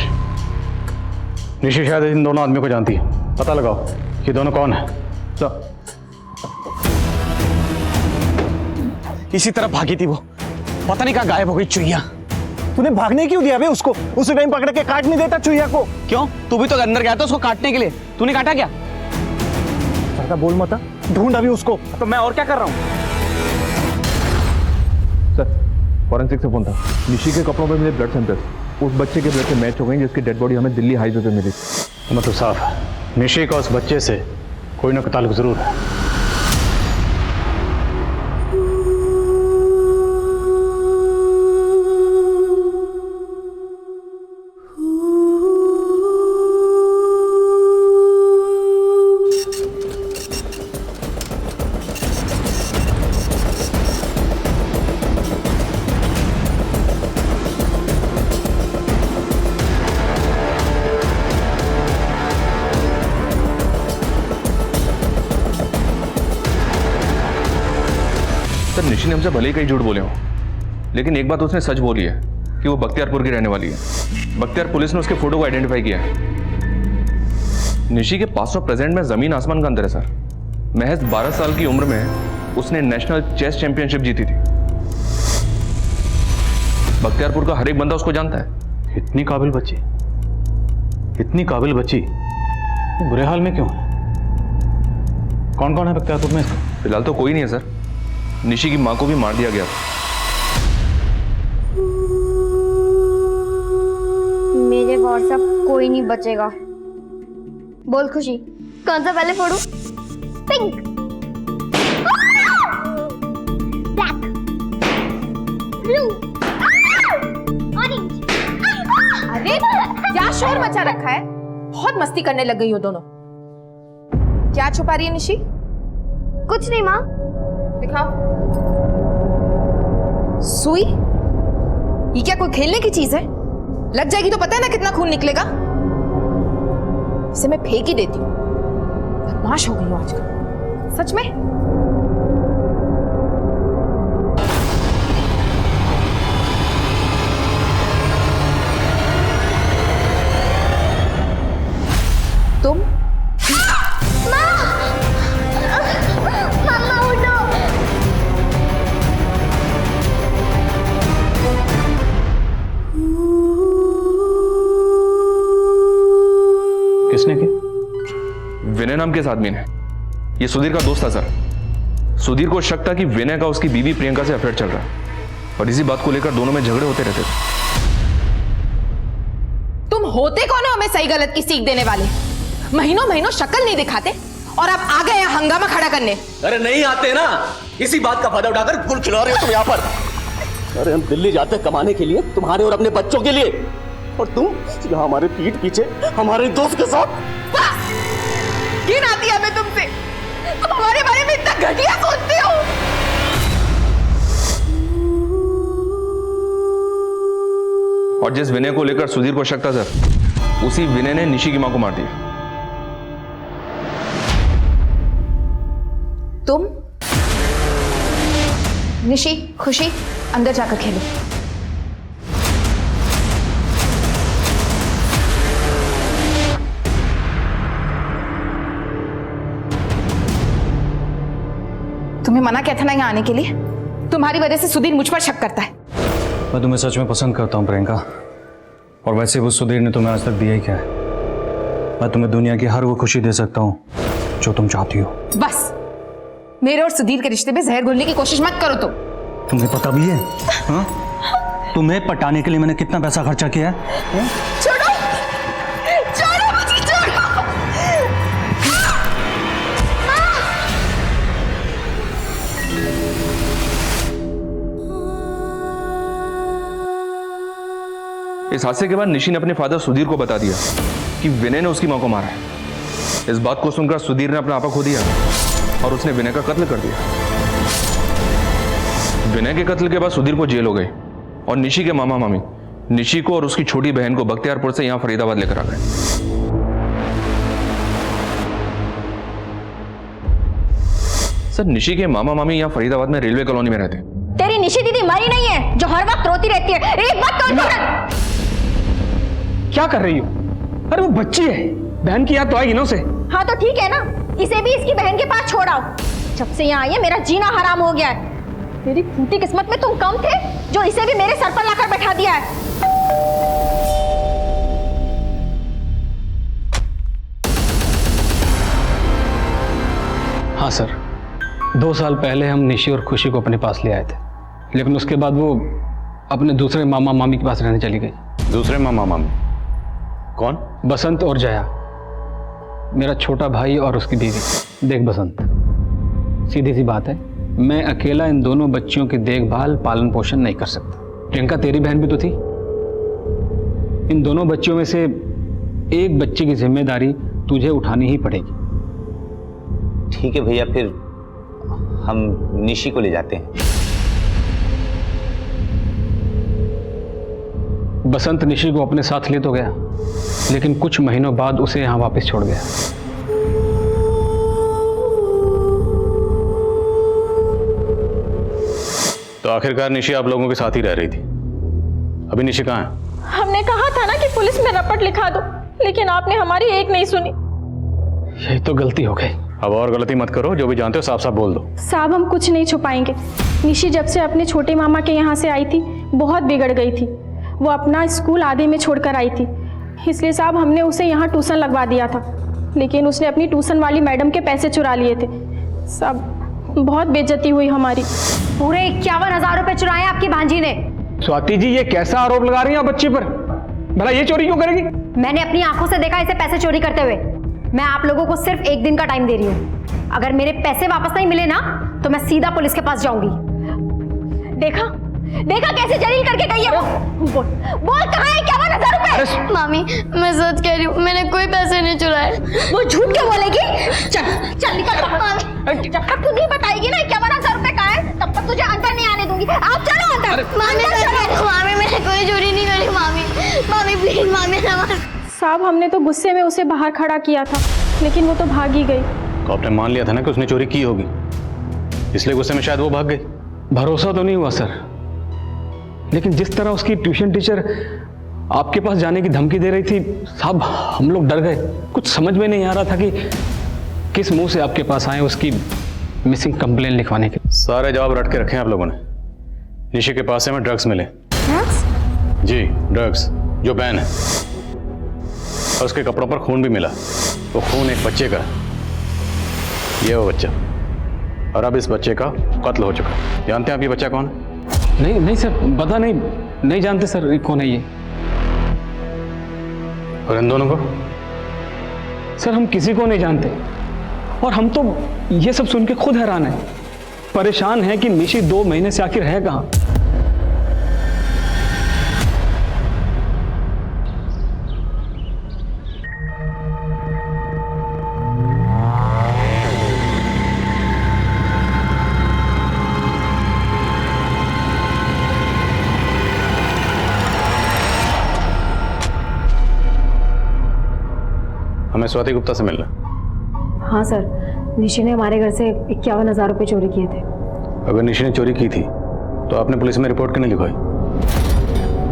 निशी शायद इन दोनों आदमियों को जानती है, पता लगाओ ये दोनों कौन है। तो इसी तरह भागी थी वो, पता नहीं कहाँ गायब हो गई चुईया। तूने भागने क्यों दिया बे उसको? उसी टाइम पकड़ के काट नहीं देता चुईया को? क्यों? तू भी तो अंदर गया था उसको काटने के लिए, तूने काटा क्या? ज्यादा बोल मत, ढूंढ अभी उसको। तो मैं और क्या कर रहा हूँ? सर फॉरेंसिक से फोन था, निशी के कपड़ों पे मिले ब्लड सैंपल उस बच्चे के ब्लड से मैच हो गई जिसकी डेड बॉडी हमें दिल्ली हाईवे पे मिली। मतलब साफ है निशी का उस बच्चे से कोई ना कोई ताल्लुक जरूर है। सर निशी ने हमसे भले ही कई झूठ बोले हो, लेकिन एक बात उसने सच बोली है कि वो बख्तियारपुर की रहने वाली है। बख्तियार पुलिस ने उसके फोटो को आइडेंटिफाई किया है। निशी के पास और प्रेजेंट में जमीन आसमान का अंतर है सर। महज 12 साल की उम्र में उसने नेशनल चेस चैंपियनशिप जीती थी। बख्तियारपुर का हर एक बंदा उसको जानता है। इतनी काबिल बच्ची, इतनी काबिल बच्ची बुरे हाल में क्यों है? कौन कौन है बख्तियारपुर में? फिलहाल तो कोई नहीं है सर। निशी की मां को भी मार दिया गया। मेरे व्हाट्सएप कोई नहीं बचेगा। बोल खुशी, कौन सा पहले फोड़ू? Pink, black, blue, orange. अरे क्या शोर मचा रखा है? बहुत मस्ती करने लग गई हो दोनों। क्या छुपा रही है निशी? कुछ नहीं माँ। दिखाओ। सुई? ये क्या कोई खेलने की चीज है? लग जाएगी तो पता है ना कितना खून निकलेगा। इसे मैं फेंक ही देती हूँ। बदमाश हो गई हूँ आजकल सच में। तुम मम्मा उठो। किसने की? विनय नाम के इस आदमी ने। ये सुधीर का दोस्त था सर। सुधीर को शक था कि विनय का उसकी बीवी प्रियंका से अफेयर चल रहा है और इसी बात को लेकर दोनों में झगड़े होते रहते थे। तुम होते कौन हो हमें सही गलत की सीख देने वाले? महीनों महीनों शक्ल नहीं दिखाते और अब आ गए यहाँ हंगामा खड़ा करने। अरे नहीं आते ना, इसी बात का फायदा उठाकर गुल खिला रहे हो तुम यहाँ पर। अरे हम दिल्ली जाते तुम्हारे के लिए, तुम्हारे और अपने बच्चों के लिए, और तुम यहाँ हमारे पीठ पीछे हमारे दोस्त के साथ। घिन आती है हमें तुमसे। तुम हमारे बारे में इतना घटिया सोचते हो। और जिस विनय को लेकर सुधीर को शक था सर, उसी विनय ने निशी की मां को मार दिया। तुम निशी, खुशी अंदर जाकर खेलो। तुम्हें मना किया था ना यहाँ आने के लिए। तुम्हारी वजह से सुधीर मुझ पर शक करता है। मैं तुम्हें सच में पसंद करता हूँ प्रियंका, और वैसे वो सुधीर ने तुम्हें आज तक दिया ही क्या है। मैं तुम्हें दुनिया की हर वो खुशी दे सकता हूँ जो तुम चाहती हो। बस मेरे और सुधीर के रिश्ते में जहर घोलने की कोशिश मत करो। तुम्हें पता भी है हाँ? तुम्हें पटाने के लिए मैंने कितना पैसा खर्चा किया है? छोड़ो, छोड़ो मुझे, छोड़ो। इस हादसे के बाद निशी ने अपने फादर सुधीर को बता दिया कि विनय ने उसकी मां को मारा है। इस बात को सुनकर सुधीर ने अपना आपा खो दिया और उसने विनय का कत्ल कर दिया। विनय के कत्ल के बाद सुधीर को जेल हो गई और निशी के मामा मामी निशी को और उसकी छोटी बहन को बख्तियारपुर से यहां फरीदाबाद लेकर आ गए। सर, निशी के मामा मामी यहां फरीदाबाद में रेलवे कॉलोनी में रहते हैं। तेरी निशी दीदी मरी नहीं है जो हर वक्त रोती रहती है। एक बात तो क्या कर रही हो? अरे वो बच्ची है, बहन की याद तो आएगी ना उसे। हाँ तो ठीक है ना, इसे भी इसकी बहन के पास छोड़ आओ। जब से यहाँ आई है मेरा जीना हराम हो गया है। तेरी फूटी किस्मत में तुम कम थे जो इसे भी मेरे सर पर लाकर बैठा दिया है। हाँ सर, 2 साल पहले हम निशी और खुशी को अपने पास ले आए थे, लेकिन उसके बाद वो अपने दूसरे मामा मामी के पास रहने चली गई। दूसरे मामा मामी कौन? बसंत और जया, मेरा छोटा भाई और उसकी बीवी। देख बसंत, सीधी सी बात है, मैं अकेला इन दोनों बच्चियों की देखभाल पालन पोषण नहीं कर सकता। प्रियंका तेरी बहन भी तो थी। इन दोनों बच्चियों में से एक बच्ची की जिम्मेदारी तुझे उठानी ही पड़ेगी। ठीक है भैया, फिर हम निशी को ले जाते हैं। बसंत निशी को अपने साथ ले तो गया, लेकिन कुछ महीनों बाद उसे यहां वापस छोड़ गया। तो आखिरकार निशी आप लोगों के साथ ही रह रही थी। अभी निशी कहाँ है? हमने कहा था ना कि पुलिस में रपट लिखा दो, लेकिन आपने हमारी एक नहीं सुनी। यही तो गलती हो गई। अब और गलती मत करो, जो भी जानते हो साफ साफ बोल दो। साहब, हम कुछ नहीं छुपाएंगे। निशी जब से अपने छोटे मामा के यहाँ से आई थी बहुत बिगड़ गई थी। वो अपना स्कूल आधे में छोड़कर आई थी, इसलिए साहब हमने उसे यहाँ ट्यूशन लगवा दिया था, लेकिन उसने अपनी ट्यूशन वाली मैडम के पैसे चुरा लिए थे। साहब बहुत बेइज्जती हुई हमारी। पूरे 51,000 रुपए चुराए आपकी भांजी ने। स्वाति जी, ये कैसा आरोप लगा रही हैं आप बच्ची पर? भला ये चोरी क्यों करेगी? मैंने अपनी आंखों से देखा इसे पैसे चोरी करते हुए। मैं आप लोगों को सिर्फ 1 दिन का टाइम दे रही हूँ। अगर मेरे पैसे वापस नहीं मिले ना तो मैं सीधा पुलिस के पास जाऊंगी। देखा देखा कैसे जलील करके गई है वो। बोल कहाँ है 51,000 रुपए? मामी, मैं सच कह रही हूँ, मैंने कोई पैसे नहीं चुराए। वो झूठ क्यों बोलेगी? चल चल निकल बाहर। जब तक तू नहीं बताएगी ना 51,000 रुपए कहाँ है, तब तक तुझे अंदर नहीं आने दूंगी। आप चलो अंदर। मामी मैंने कोई चोरी नहीं करी। मामी, मामी प्लीज, मामी साहब हमने तो गुस्से में उसे बाहर खड़ा किया था, लेकिन वो तो भाग ही गई। तो आपने मान लिया था ना कि उसने चोरी की होगी, इसलिए गुस्से में शायद वो भाग गई। भरोसा तो नहीं हुआ सर, लेकिन जिस तरह उसकी ट्यूशन टीचर आपके पास जाने की धमकी दे रही थी साहब, हम लोग डर गए। कुछ समझ में नहीं आ रहा था कि किस मुंह से आपके पास आए उसकी मिसिंग कंप्लेन लिखवाने के। सारे जवाब रट के रखे हैं आप लोगों ने। निशी के पास से हमें ड्रग्स मिले। ड्रग्स? जी ड्रग्स, जो बैन है। और उसके कपड़ों पर खून भी मिला। वो खून एक बच्चे का, ये वो बच्चा, और अब इस बच्चे का कत्ल हो चुका है। जानते हैं आप ये बच्चा कौन है? नहीं सर, पता नहीं जानते सर कौन है ये। और इन दोनों को? सर हम किसी को नहीं जानते, और हम तो ये सब सुन के खुद हैरान हैं, परेशान हैं कि निशी 2 महीने से आखिर है कहाँ। हमें स्वाति गुप्ता से मिलना। हाँ सर, निशी ने हमारे घर से 51,000 रुपये चोरी किए थे। अगर निशी ने चोरी की थी तो आपने पुलिस में रिपोर्ट क्यों नहीं लिखवाई,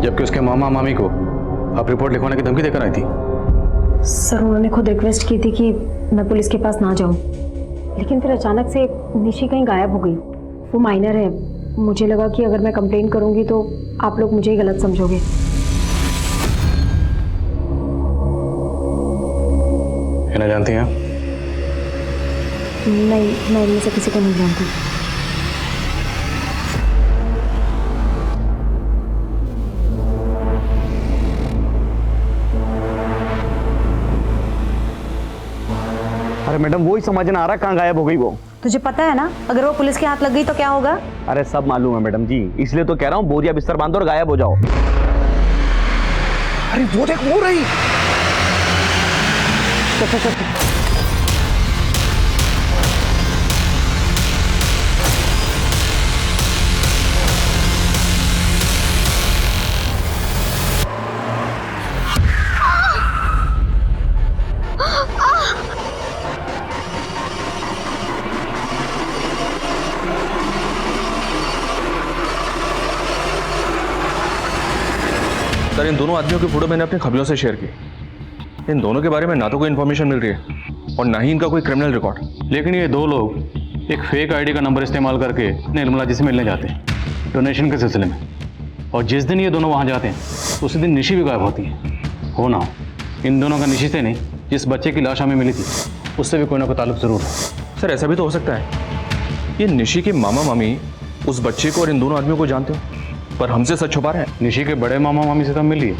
जबकि उसके मामा मामी को आप रिपोर्ट लिखवाने की धमकी देकर आई थी? सर उन्होंने खुद रिक्वेस्ट की थी कि मैं पुलिस के पास ना जाऊं, लेकिन फिर अचानक से निशी कहीं गायब हो गई। वो माइनर है, मुझे लगा कि अगर मैं कंप्लेन करूंगी तो आप लोग मुझे ही गलत समझोगे। इन्हें जानती हैं? नहीं, मैं इनमें से किसी को नहीं जानती। अरे मैडम वो ही समझ ना आ रहा कहाँ गायब हो गई वो। तुझे पता है ना, अगर वो पुलिस के हाथ लग गई तो क्या होगा? अरे सब मालूम है मैडम जी, इसलिए तो कह रहा हूँ बोरिया बिस्तर बांधो और गायब हो जाओ। अरे वो देख वो रही। चल चल चल। सर इन दोनों आदमियों की फोटो मैंने अपने खबरों से शेयर की। इन दोनों के बारे में ना तो कोई इन्फॉर्मेशन मिल रही है और ना ही इनका कोई क्रिमिनल रिकॉर्ड। लेकिन ये दो लोग एक फेक आईडी का नंबर इस्तेमाल करके निर्मला जी से मिलने जाते हैं डोनेशन के सिलसिले में, और जिस दिन ये दोनों वहाँ जाते हैं उसी दिन निशी भी गायब होती है। हो ना इन दोनों का निशी से नहीं, जिस बच्चे की लाश हमें मिली थी उससे भी कोई ना कोई ताल्लुक जरूर है। सर ऐसा भी तो हो सकता है ये निशी के मामा मामी उस बच्चे को और इन दोनों आदमियों को जानते हो पर हमसे सच छुपा रहे हैं। निशी के बड़े मामा मामी से तो मिल लिए,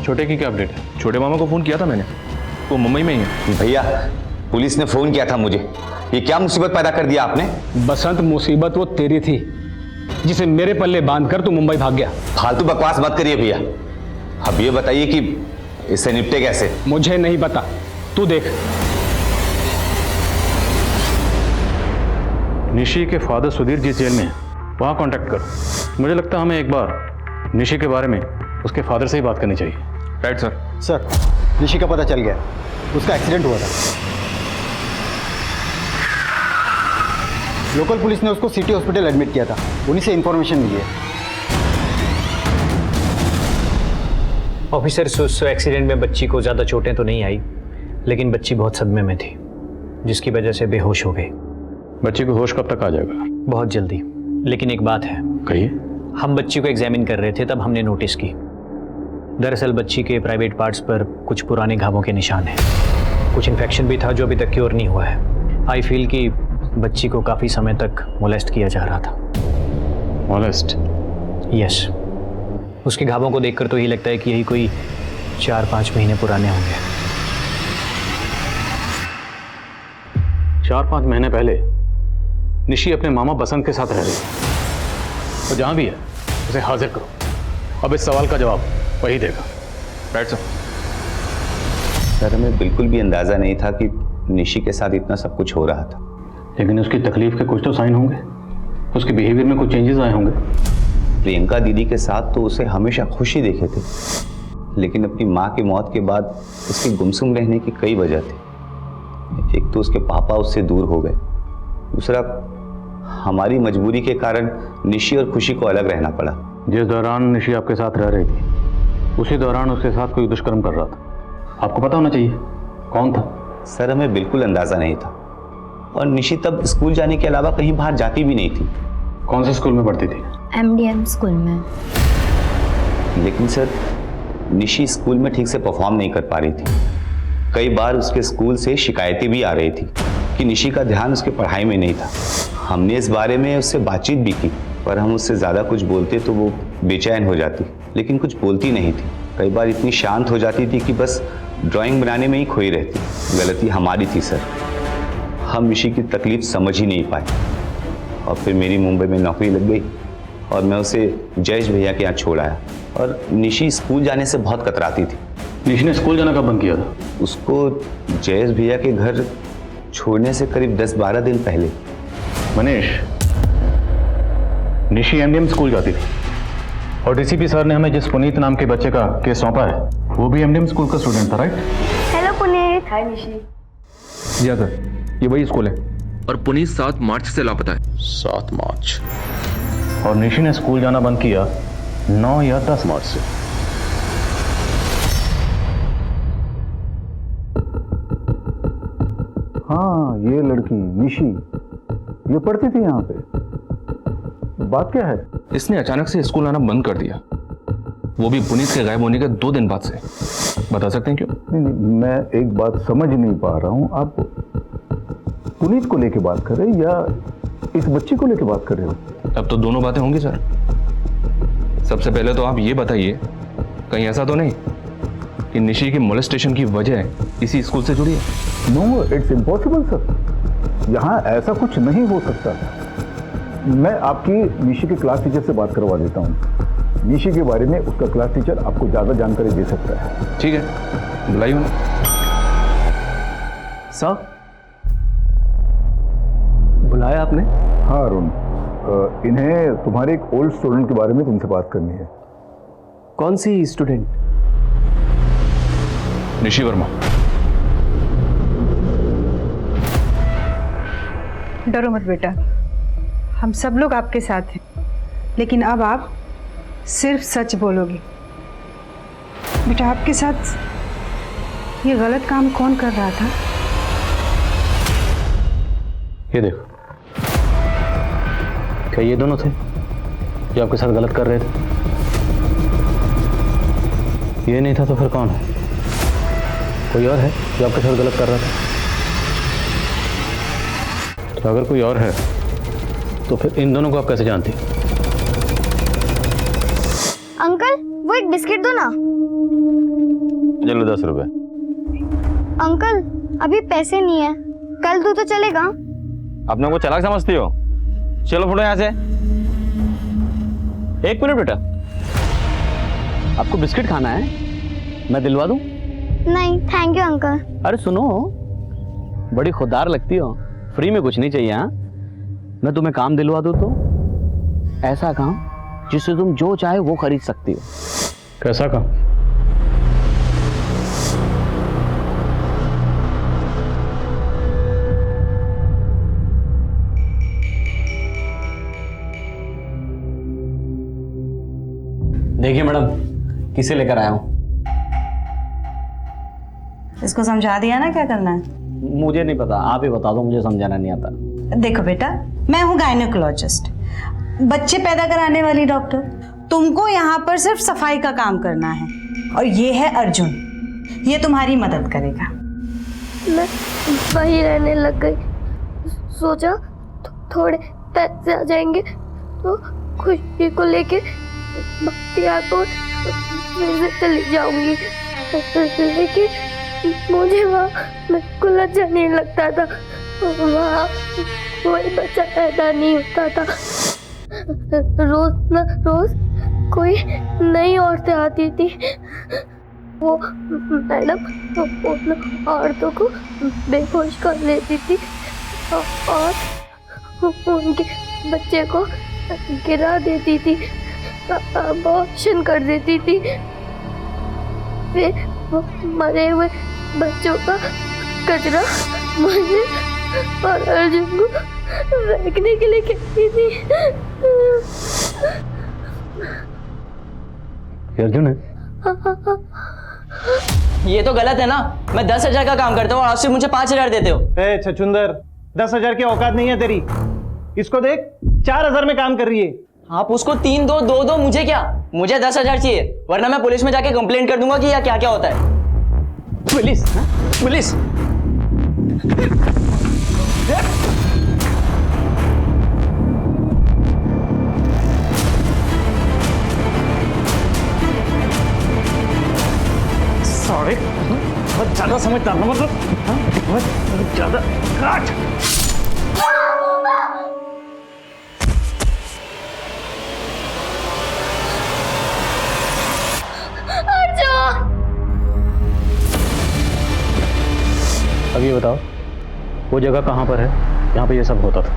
छोटे की क्या अपडेट है? छोटे मामा को फोन किया था मैंने, वो मुंबई में ही है। भैया पुलिस ने फोन किया था मुझे, ये क्या मुसीबत पैदा कर दिया आपने? बसंत मुसीबत वो तेरी थी जिसे मेरे पल्ले बांधकर तू मुंबई भाग गया। फालतू बकवास मत करिए भैया, अब ये बताइए कि इससे निपटे कैसे? मुझे नहीं पता, तू देख। निशी के फादर सुधीर जिस जेल में है वहाँ कांटेक्ट करो। मुझे लगता है हमें एक बार निशी के बारे में उसके फादर से ही बात करनी चाहिए। Right sir. सर निशी का पता चल गया, उसका एक्सीडेंट हुआ था। लोकल पुलिस ने उसको सिटी हॉस्पिटल एडमिट किया था, उन्हीं से इंफॉर्मेशन मिली है। ऑफिसर उस एक्सीडेंट में बच्ची को ज़्यादा चोटें तो नहीं आई, लेकिन बच्ची बहुत सदमे में थी जिसकी वजह से बेहोश हो गई। बच्ची को होश कब तक आ जाएगा? बहुत जल्दी। लेकिन एक बात है। कहिए। हम बच्ची को एग्जामिन कर रहे थे तब हमने नोटिस की, दरअसल बच्ची के प्राइवेट पार्ट्स पर कुछ पुराने घावों के निशान हैं। कुछ इन्फेक्शन भी था जो अभी तक क्योर नहीं हुआ है। आई फील कि बच्ची को काफ़ी समय तक मोलेस्ट किया जा रहा था। मोलेस्ट? यस। उसके घावों को देखकर तो यही लगता है कि यही कोई 4-5 महीने पुराने होंगे। 4-5 महीने पहले निशी अपने मामा बसंत के साथ रह रही है, तो जहां भी है उसे हाजिर करो। अब इस सवाल का जवाब वही देगा। Right sir. सर हमें बिल्कुल भी अंदाजा नहीं था कि निशी के साथ इतना सब कुछ हो रहा था। लेकिन उसकी तकलीफ के कुछ तो साइन होंगे, उसके बिहेवियर में कुछ चेंजेस आए होंगे। प्रियंका दीदी के साथ तो उसे हमेशा खुशी देखे थे, लेकिन अपनी माँ की मौत के बाद उसके गुमसुम रहने की कई वजह थी। एक तो उसके पापा उससे दूर हो गए, दूसरा हमारी मजबूरी के कारण निशी और खुशी को अलग रहना पड़ा। जिस दौरान निशी आपके साथ रह रही थी उसी दौरान उसके साथ कोई दुष्कर्म कर रहा था। आपको पता होना चाहिए कौन था। सर हमें बिल्कुल अंदाजा नहीं था, और निशी तब स्कूल जाने के अलावा कहीं बाहर जाती भी नहीं थी। कौन से स्कूल में पढ़ती थी? MDM स्कूल में। लेकिन सर निशी स्कूल में ठीक से परफॉर्म नहीं कर पा रही थी। कई बार उसके स्कूल से शिकायतें भी आ रही थी कि निशी का ध्यान उसके पढ़ाई में नहीं था। हमने इस बारे में उससे बातचीत भी की, पर हम उससे ज़्यादा कुछ बोलते तो वो बेचैन हो जाती, लेकिन कुछ बोलती नहीं थी। कई बार इतनी शांत हो जाती थी कि बस ड्राइंग बनाने में ही खोई रहती। गलती हमारी थी सर, हम निशी की तकलीफ समझ ही नहीं पाए। और फिर मेरी मुंबई में नौकरी लग गई और मैं उसे जयेश भैया के यहाँ छोड़ आया। और निशी स्कूल जाने से बहुत कतराती थी। निशी ने स्कूल जाना कब बंद किया था? उसको जयेश भैया के घर छोड़ने से करीब 10-12 दिन पहले। मनीष, निशी MDM स्कूल जाती थी और DCP सर ने हमें जिस पुनीत नाम के बच्चे का केस सौंपा है वो भी MDM स्कूल का स्टूडेंट था, राइट? हेलो पुनीत। हाय निशी। जी हाँ सर, ये वही स्कूल है और पुनीत 7 मार्च से लापता है। 7 मार्च। और निशी ने स्कूल जाना बंद किया 9 या 10 मार्च से। हाँ, ये लड़की निशी, ये पढ़ती थी यहाँ पे। बात क्या है? इसने अचानक से स्कूल आना बंद कर दिया, वो भी पुनीत के गायब होने के 2 दिन बाद से। बता सकते हैं क्यों? नहीं, मैं एक बात समझ नहीं पा रहा हूँ। आप पुनीत को लेके बात कर रहे हैं या इस बच्ची को लेके बात कर रहे हो? अब तो दोनों बातें होंगी सर। सबसे पहले तो आप ये बताइए, कहीं ऐसा तो नहीं कि निशी की मोलेस्टेशन की वजह इसी स्कूल से जुड़ी है? No, it's impossible sir. यहाँ ऐसा कुछ नहीं हो सकता। मैं आपकी निशी के क्लास टीचर से बात करवा देता हूँ। निशी के बारे में उसका क्लास टीचर आपको ज्यादा जानकारी दे सकता है। ठीक है, बुलाइए उन्हें। सर, बुलाया आपने? हाँ अरुण, इन्हें तुम्हारे एक ओल्ड स्टूडेंट के बारे में तुमसे बात करनी है। कौन सी स्टूडेंट? निशी वर्मा। डरो मत बेटा, हम सब लोग आपके साथ हैं, लेकिन अब आप सिर्फ सच बोलोगे। बेटा, आपके साथ ये गलत काम कौन कर रहा था? ये देखो, क्या ये दोनों थे जो आपके साथ गलत कर रहे थे? ये नहीं था तो फिर कौन है? कोई और है जो आपके साथ गलत कर रहा था? तो अगर कोई और है तो फिर इन दोनों को आप कैसे जानती? अंकल, वो एक बिस्किट दो ना। चलो 10 रुपए। अंकल, अभी पैसे नहीं है, कल दो तो चलेगा? अपने को चालाक समझती हो? चलो फुटो यहाँ से। 1 मिनट बेटा, आपको बिस्किट खाना है? मैं दिलवा दूं? नहीं थैंक यू अंकल। अरे सुनो, बड़ी खुददार लगती हो, फ्री में कुछ नहीं चाहिए। हाँ, मैं तुम्हें काम दिलवा दूं तो ऐसा काम जिससे तुम जो चाहे वो खरीद सकती हो। कैसा काम? देखिए मैडम, किसे लेकर आया हूँ? इसको समझा दिया ना क्या करना है? मुझे नहीं पता, आप ही बता दो, मुझे समझाना नहीं आता। देखो बेटा, मैं हूँ गायनेकोलॉजिस्ट, बच्चे पैदा कराने वाली डॉक्टर। तुमको यहाँ पर सिर्फ सफाई का काम करना है। और ये है अर्जुन, ये तुम्हारी मदद करेगा। मैं वहीं रहने लग गई, सोचा थोड़े पैसे आ जाएंगे तो खुशी को लेके बख्तियारपुर फिर से चली जाऊंगी, लेकिन मुझे वहाँ बिल्कुल अच्छा नहीं लगता था। वहाँ कोई बच्चा पैदा नहीं होता था। रोज न रोज कोई नई औरतें आती थी, वो मैडम उन औरतों को बेहोश कर लेती थी और उनके बच्चे को गिरा देती थी, अबॉर्शन कर देती थी। फिर वो मरे हुए बच्चों का कचरा मुझे और अर्जुन को फेंकने के लिए कहती थी। अर्जुन है? ये तो गलत है ना। मैं 10,000 का काम करता हूँ और आप सिर्फ मुझे 5,000 देते हो। ए छछुंदर, 10,000 की औकात नहीं है तेरी। इसको देख, 4,000 में काम कर रही है। आप उसको 3 दो, 2 दो, मुझे क्या? मुझे 10,000 चाहिए, वरना मैं पुलिस में जाके कंप्लेंट कर दूंगा कि यह क्या क्या होता है। पुलिस? पुलिस? सॉरी, बहुत ज्यादा समझदार ना, मतलब बहुत ज्यादा काट। अब ये बताओ, वो जगह कहाँ पर है जहाँ पे ये सब होता था?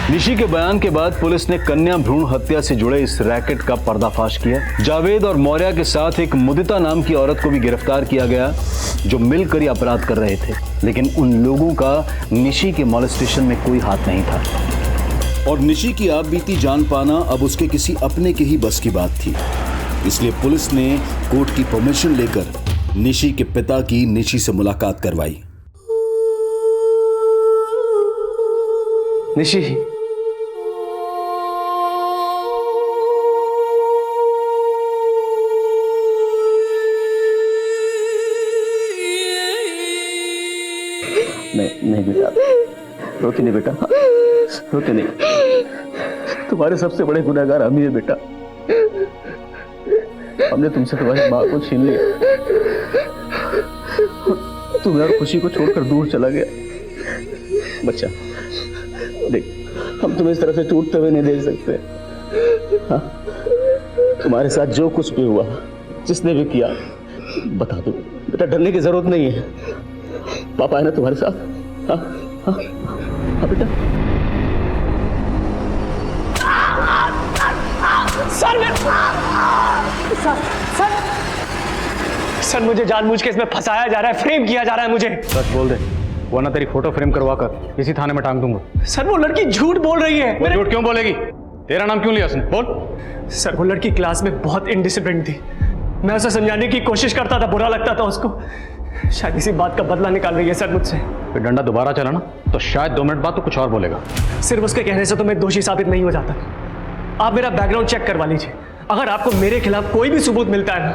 निशी के बयान के बाद पुलिस ने कन्या भ्रूण हत्या से जुड़े इस रैकेट का पर्दाफाश किया। जावेद और मौर्य के साथ एक मुदिता नाम की औरत को भी गिरफ्तार किया गया, जो मिलकर ये अपराध कर रहे थे। लेकिन उन लोगों का निशी के मॉलेस्टेशन में कोई हाथ नहीं था। और निशी की आप बीती जान पाना अब उसके किसी अपने के ही बस की बात थी। इसलिए पुलिस ने कोर्ट की परमिशन लेकर निशी के पिता की निशी से मुलाकात करवाई। निशी, नहीं बेटा, रोके नहीं बेटा, रोके नहीं। तुम्हारे सबसे बड़े गुनहगार हम ही है बेटा। हमने तुमसे तुम्हारी माँ को छीन लिया, तुम्हें और खुशी को छोड़कर दूर चला गया। बच्चा देख, हम तुम्हें इस तरह से टूटते हुए नहीं देख सकते। हाँ? तुम्हारे साथ जो कुछ भी हुआ, जिसने भी किया, बता दो बेटा, डरने की जरूरत नहीं है। पापा है ना तुम्हारे साथ। हाँ हाँ हाँ बेटा। सर मुझे जानबूझ के इसमें फंसाया जा रहा है, फ्रेम किया जा रहा है मुझे। सच बोल दे, वरना तेरी फोटो फ्रेम करवा कर इसी थाने में टांग दूंगा। सर वो लड़की झूठ बोल रही है। वो झूठ क्यों बोलेगी? तेरा नाम क्यों लिया उसने? बोल। सर वो लड़की क्लास में बहुत इनडिसिप्लिन थी। मैं उसे समझाने की कोशिश करता था, बुरा लगता था उसको। शायद इसी बात का बदला निकाल रही है सर मुझसे। फिर डंडा दोबारा चला ना तो शायद 2 मिनट बाद तो कुछ और बोलेगा। सिर्फ उसके कहने से तो मैं दोषी साबित नहीं हो जाता। आप मेरा बैकग्राउंड चेक करवा लीजिए। अगर आपको मेरे खिलाफ कोई भी सबूत मिलता है ना,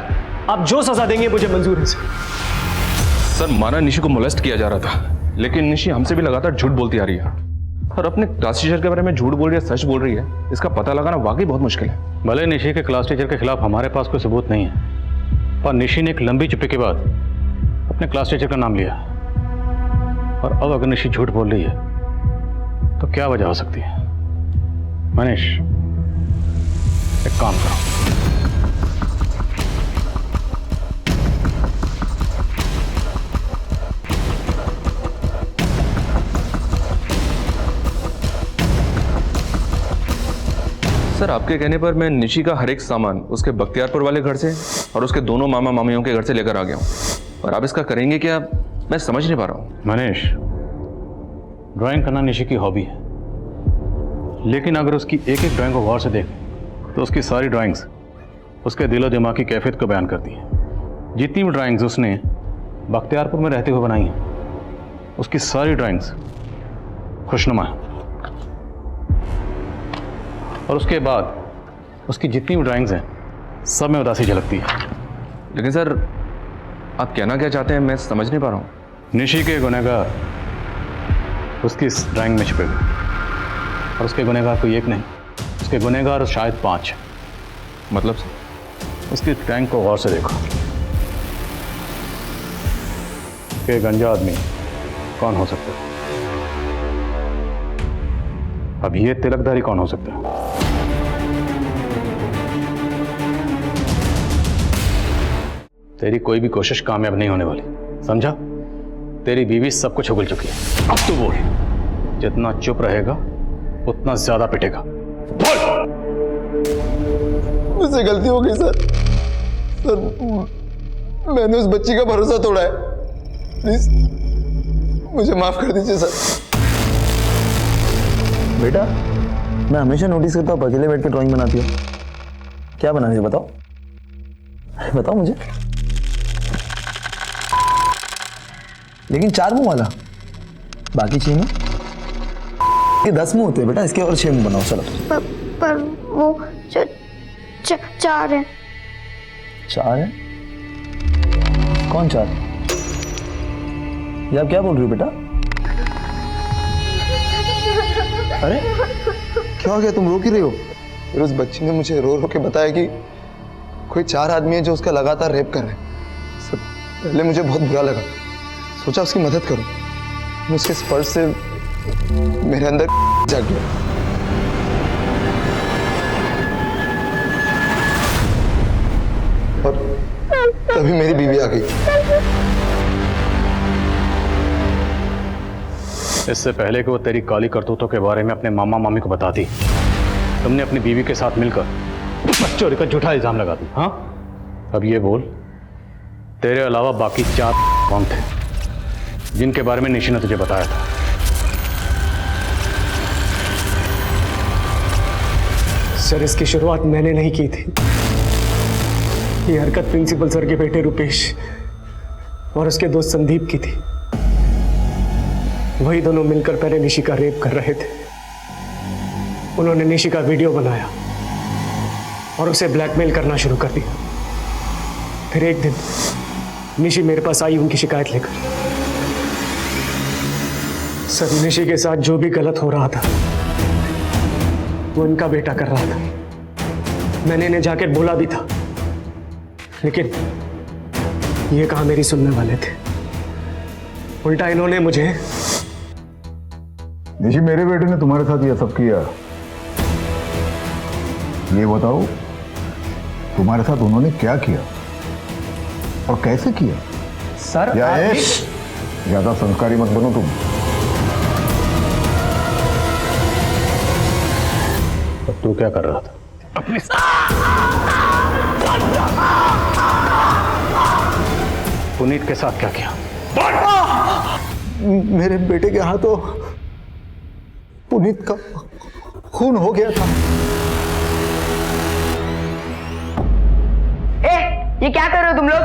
आप जो सजा देंगे मुझे मंजूर है सर। माना निशी को मोलेस्ट किया जा रहा था, लेकिन निशी हमसे भी लगातार झूठ बोलती आ रही है और अपने क्लास टीचर के बारे में झूठ बोल रही है, सच बोल रही है। इसका पता लगाना वाकई बहुत मुश्किल है। भले निशी के क्लास टीचर के खिलाफ हमारे पास कोई सबूत नहीं है, पर निशी ने एक लंबी चुप्पी के बाद अपने क्लास टीचर का नाम लिया। और अब अगर निशी झूठ बोल रही है तो क्या वजह हो सकती है? मनीष, एक काम करो, सर आपके कहने पर मैं निशी का हर एक सामान उसके बख्तियारपुर वाले घर से और उसके दोनों मामा मामियों के घर से लेकर आ गया हूँ। और आप इसका करेंगे क्या, मैं समझ नहीं पा रहा हूँ। मनीष, ड्राइंग करना निशी की हॉबी है, लेकिन अगर उसकी एक एक ड्राइंग को गौर से देखें तो उसकी सारी ड्राइंग्स उसके दिलो दिमाग की कैफियत को बयान करती हैं। जितनी भी ड्राइंग्स उसने बख्तियारपुर में रहते हुए बनाई हैं, उसकी सारी ड्राइंग्स खुशनुमा है। और उसके बाद उसकी जितनी भी ड्राइंग्स हैं, सब में उदासी झलकती है। लेकिन सर आप कहना क्या चाहते हैं, मैं समझ नहीं पा रहा हूँ। निशी के गुनहगार उसकी इस ड्राइंग में छुपे हुए, और उसके गुनहगार कोई एक नहीं, उसके गुनहगार शायद 5। मतलब उसकी ड्राइंग को गौर से देखो कि गंजा आदमी कौन हो सकता है। अब ये तिलकधारी कौन हो सकता है? तेरी कोई भी कोशिश कामयाब नहीं होने वाली, समझा? तेरी बीवी सब कुछ उगल चुकी है। अब तू बोल, जितना चुप रहेगा उतना ज्यादा पिटेगा। बोल। मुझसे गलती हो गई सर। मैंने उस बच्ची का भरोसा तोड़ा है, प्लीज मुझे माफ कर दीजिए सर। बेटा, मैं हमेशा नोटिस करता हूँ अकेले बैठ के ड्राइंग बनाती हो। क्या बना रही हो बताओ, बताओ मुझे। लेकिन 4 मुंह वाला, बाकी 6 मुंह। ये 10 मुंह होते हैं बेटा, इसके और 6 मुंह बनाओ। चलो पर वो 4 है। 4 है? कौन 4? ये आप क्या बोल रही हो बेटा? अरे क्या हो गया, तुम रो क्यों रही हो? फिर उस बच्ची ने मुझे रो रो के बताया कि कोई 4 आदमी है जो उसका लगातार रेप कर रहे हैं। सब पहले मुझे बहुत बुरा लगा, सोचा उसकी मदद करूं। उसके स्पर्श से मेरे अंदर जाग गया। और तभी मेरी बीवी आ गई। इससे पहले कि वो तेरी काली करतूतों के बारे में अपने मामा मामी को बता दी, तुमने अपनी बीवी के साथ मिलकर चोरी का झूठा इल्जाम लगा दी। हाँ, अब ये बोल, तेरे अलावा बाकी 4 कौन थे जिनके बारे में निशी ने तुझे बताया था? सर, इसकी शुरुआत मैंने नहीं की थी। ये हरकत प्रिंसिपल सर के बेटे रुपेश और उसके दोस्त संदीप की थी। वही दोनों मिलकर पहले निशी का रेप कर रहे थे। उन्होंने निशी का वीडियो बनाया और उसे ब्लैकमेल करना शुरू कर दिया। फिर एक दिन निशी मेरे पास आई उनकी शिकायत लेकर। सर, निशी के साथ जो भी गलत हो रहा था वो उनका बेटा कर रहा था। मैंने इन्हें जाकर बोला भी था, लेकिन ये कहाँ मेरी सुनने वाले थे। उल्टा इन्होंने मुझे। निशी, मेरे बेटे ने तुम्हारे साथ यह सब किया, ये बताओ तुम्हारे साथ उन्होंने क्या किया और कैसे किया? सर, ज्यादा संस्कारी मत बनो तुम। अब तू क्या कर रहा था? अपने पुनीत के साथ क्या किया? मेरे बेटे के हाथों पुनीत का खून हो गया था। ये क्या कर रहे हो तुम लोग?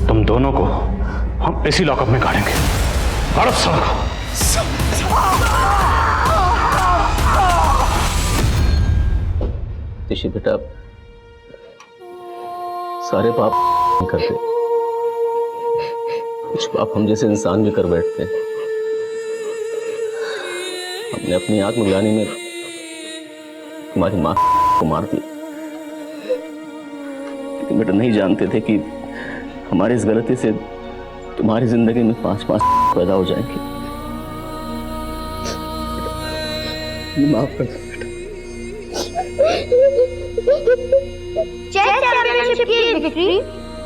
तुम दोनों को हम इसी लॉकअप में गाड़ेंगे। गाड़ो सबको। निशी बेटा, सारे पाप नहीं करते, कुछ पाप हम जैसे इंसान भी कर बैठते हैं। हमने अपनी आग मंगाने में तुम्हारी माँ को मार दिया, लेकिन बेटा नहीं जानते थे कि हमारी इस गलती से तुम्हारी जिंदगी में 5 पैदा हो जाएंगे। माफ कर दो चैंपियनशिप की विक्ट्री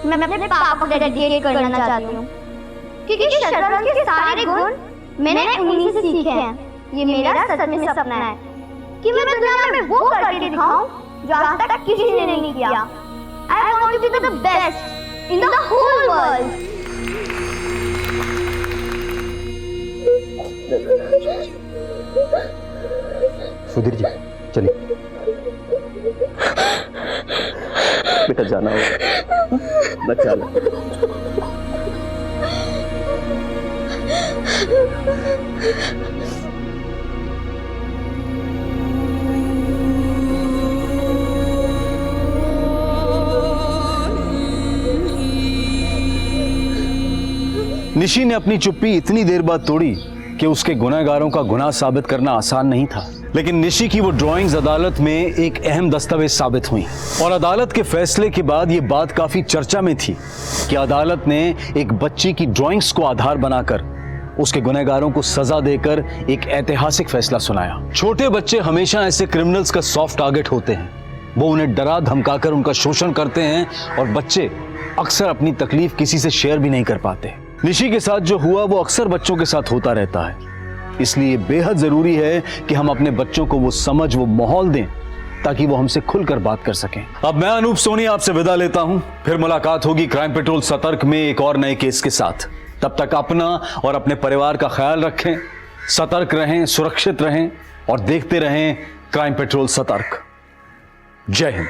मैं अपने पापा को डेडिकेट करना चाहती हूँ, क्योंकि शतरंज के सारे गुण मैंने उन्हीं से सीखे हैं। ये मेरा सच में सपना है कि मैं दुनिया में वो करके दिखाऊं जो आज तक किसी ने नहीं किया। I want to be the best in the whole world. Sudhir ji, चलिए बेटा, जाना होगा, बचा लो। निशी ने अपनी चुप्पी इतनी देर बाद तोड़ी कि उसके गुनहगारों का गुनाह साबित करना आसान नहीं था। लेकिन निशी की वो ड्राइंग्स अदालत में एक अहम दस्तावेज साबित हुई और अदालत के फैसले के बाद ये बात काफी चर्चा में थी कि अदालत ने एक बच्ची की ड्राइंग्स को आधार बनाकर उसके गुनहगारों को सजा देकर एक ऐतिहासिक फैसला सुनाया। छोटे बच्चे हमेशा ऐसे क्रिमिनल्स का सॉफ्ट टारगेट होते हैं। वो उन्हें डरा धमकाकर उनका शोषण करते हैं और बच्चे अक्सर अपनी तकलीफ किसी से शेयर भी नहीं कर पाते। निशी के साथ जो हुआ वो अक्सर बच्चों के साथ होता रहता है, इसलिए बेहद जरूरी है कि हम अपने बच्चों को वो समझ, वो माहौल दें ताकि वो हमसे खुलकर बात कर सकें। अब मैं अनूप सोनी आपसे विदा लेता हूं, फिर मुलाकात होगी क्राइम पेट्रोल सतर्क में एक और नए केस के साथ। तब तक अपना और अपने परिवार का ख्याल रखें, सतर्क रहें, सुरक्षित रहें और देखते रहें क्राइम पेट्रोल सतर्क। जय हिंद।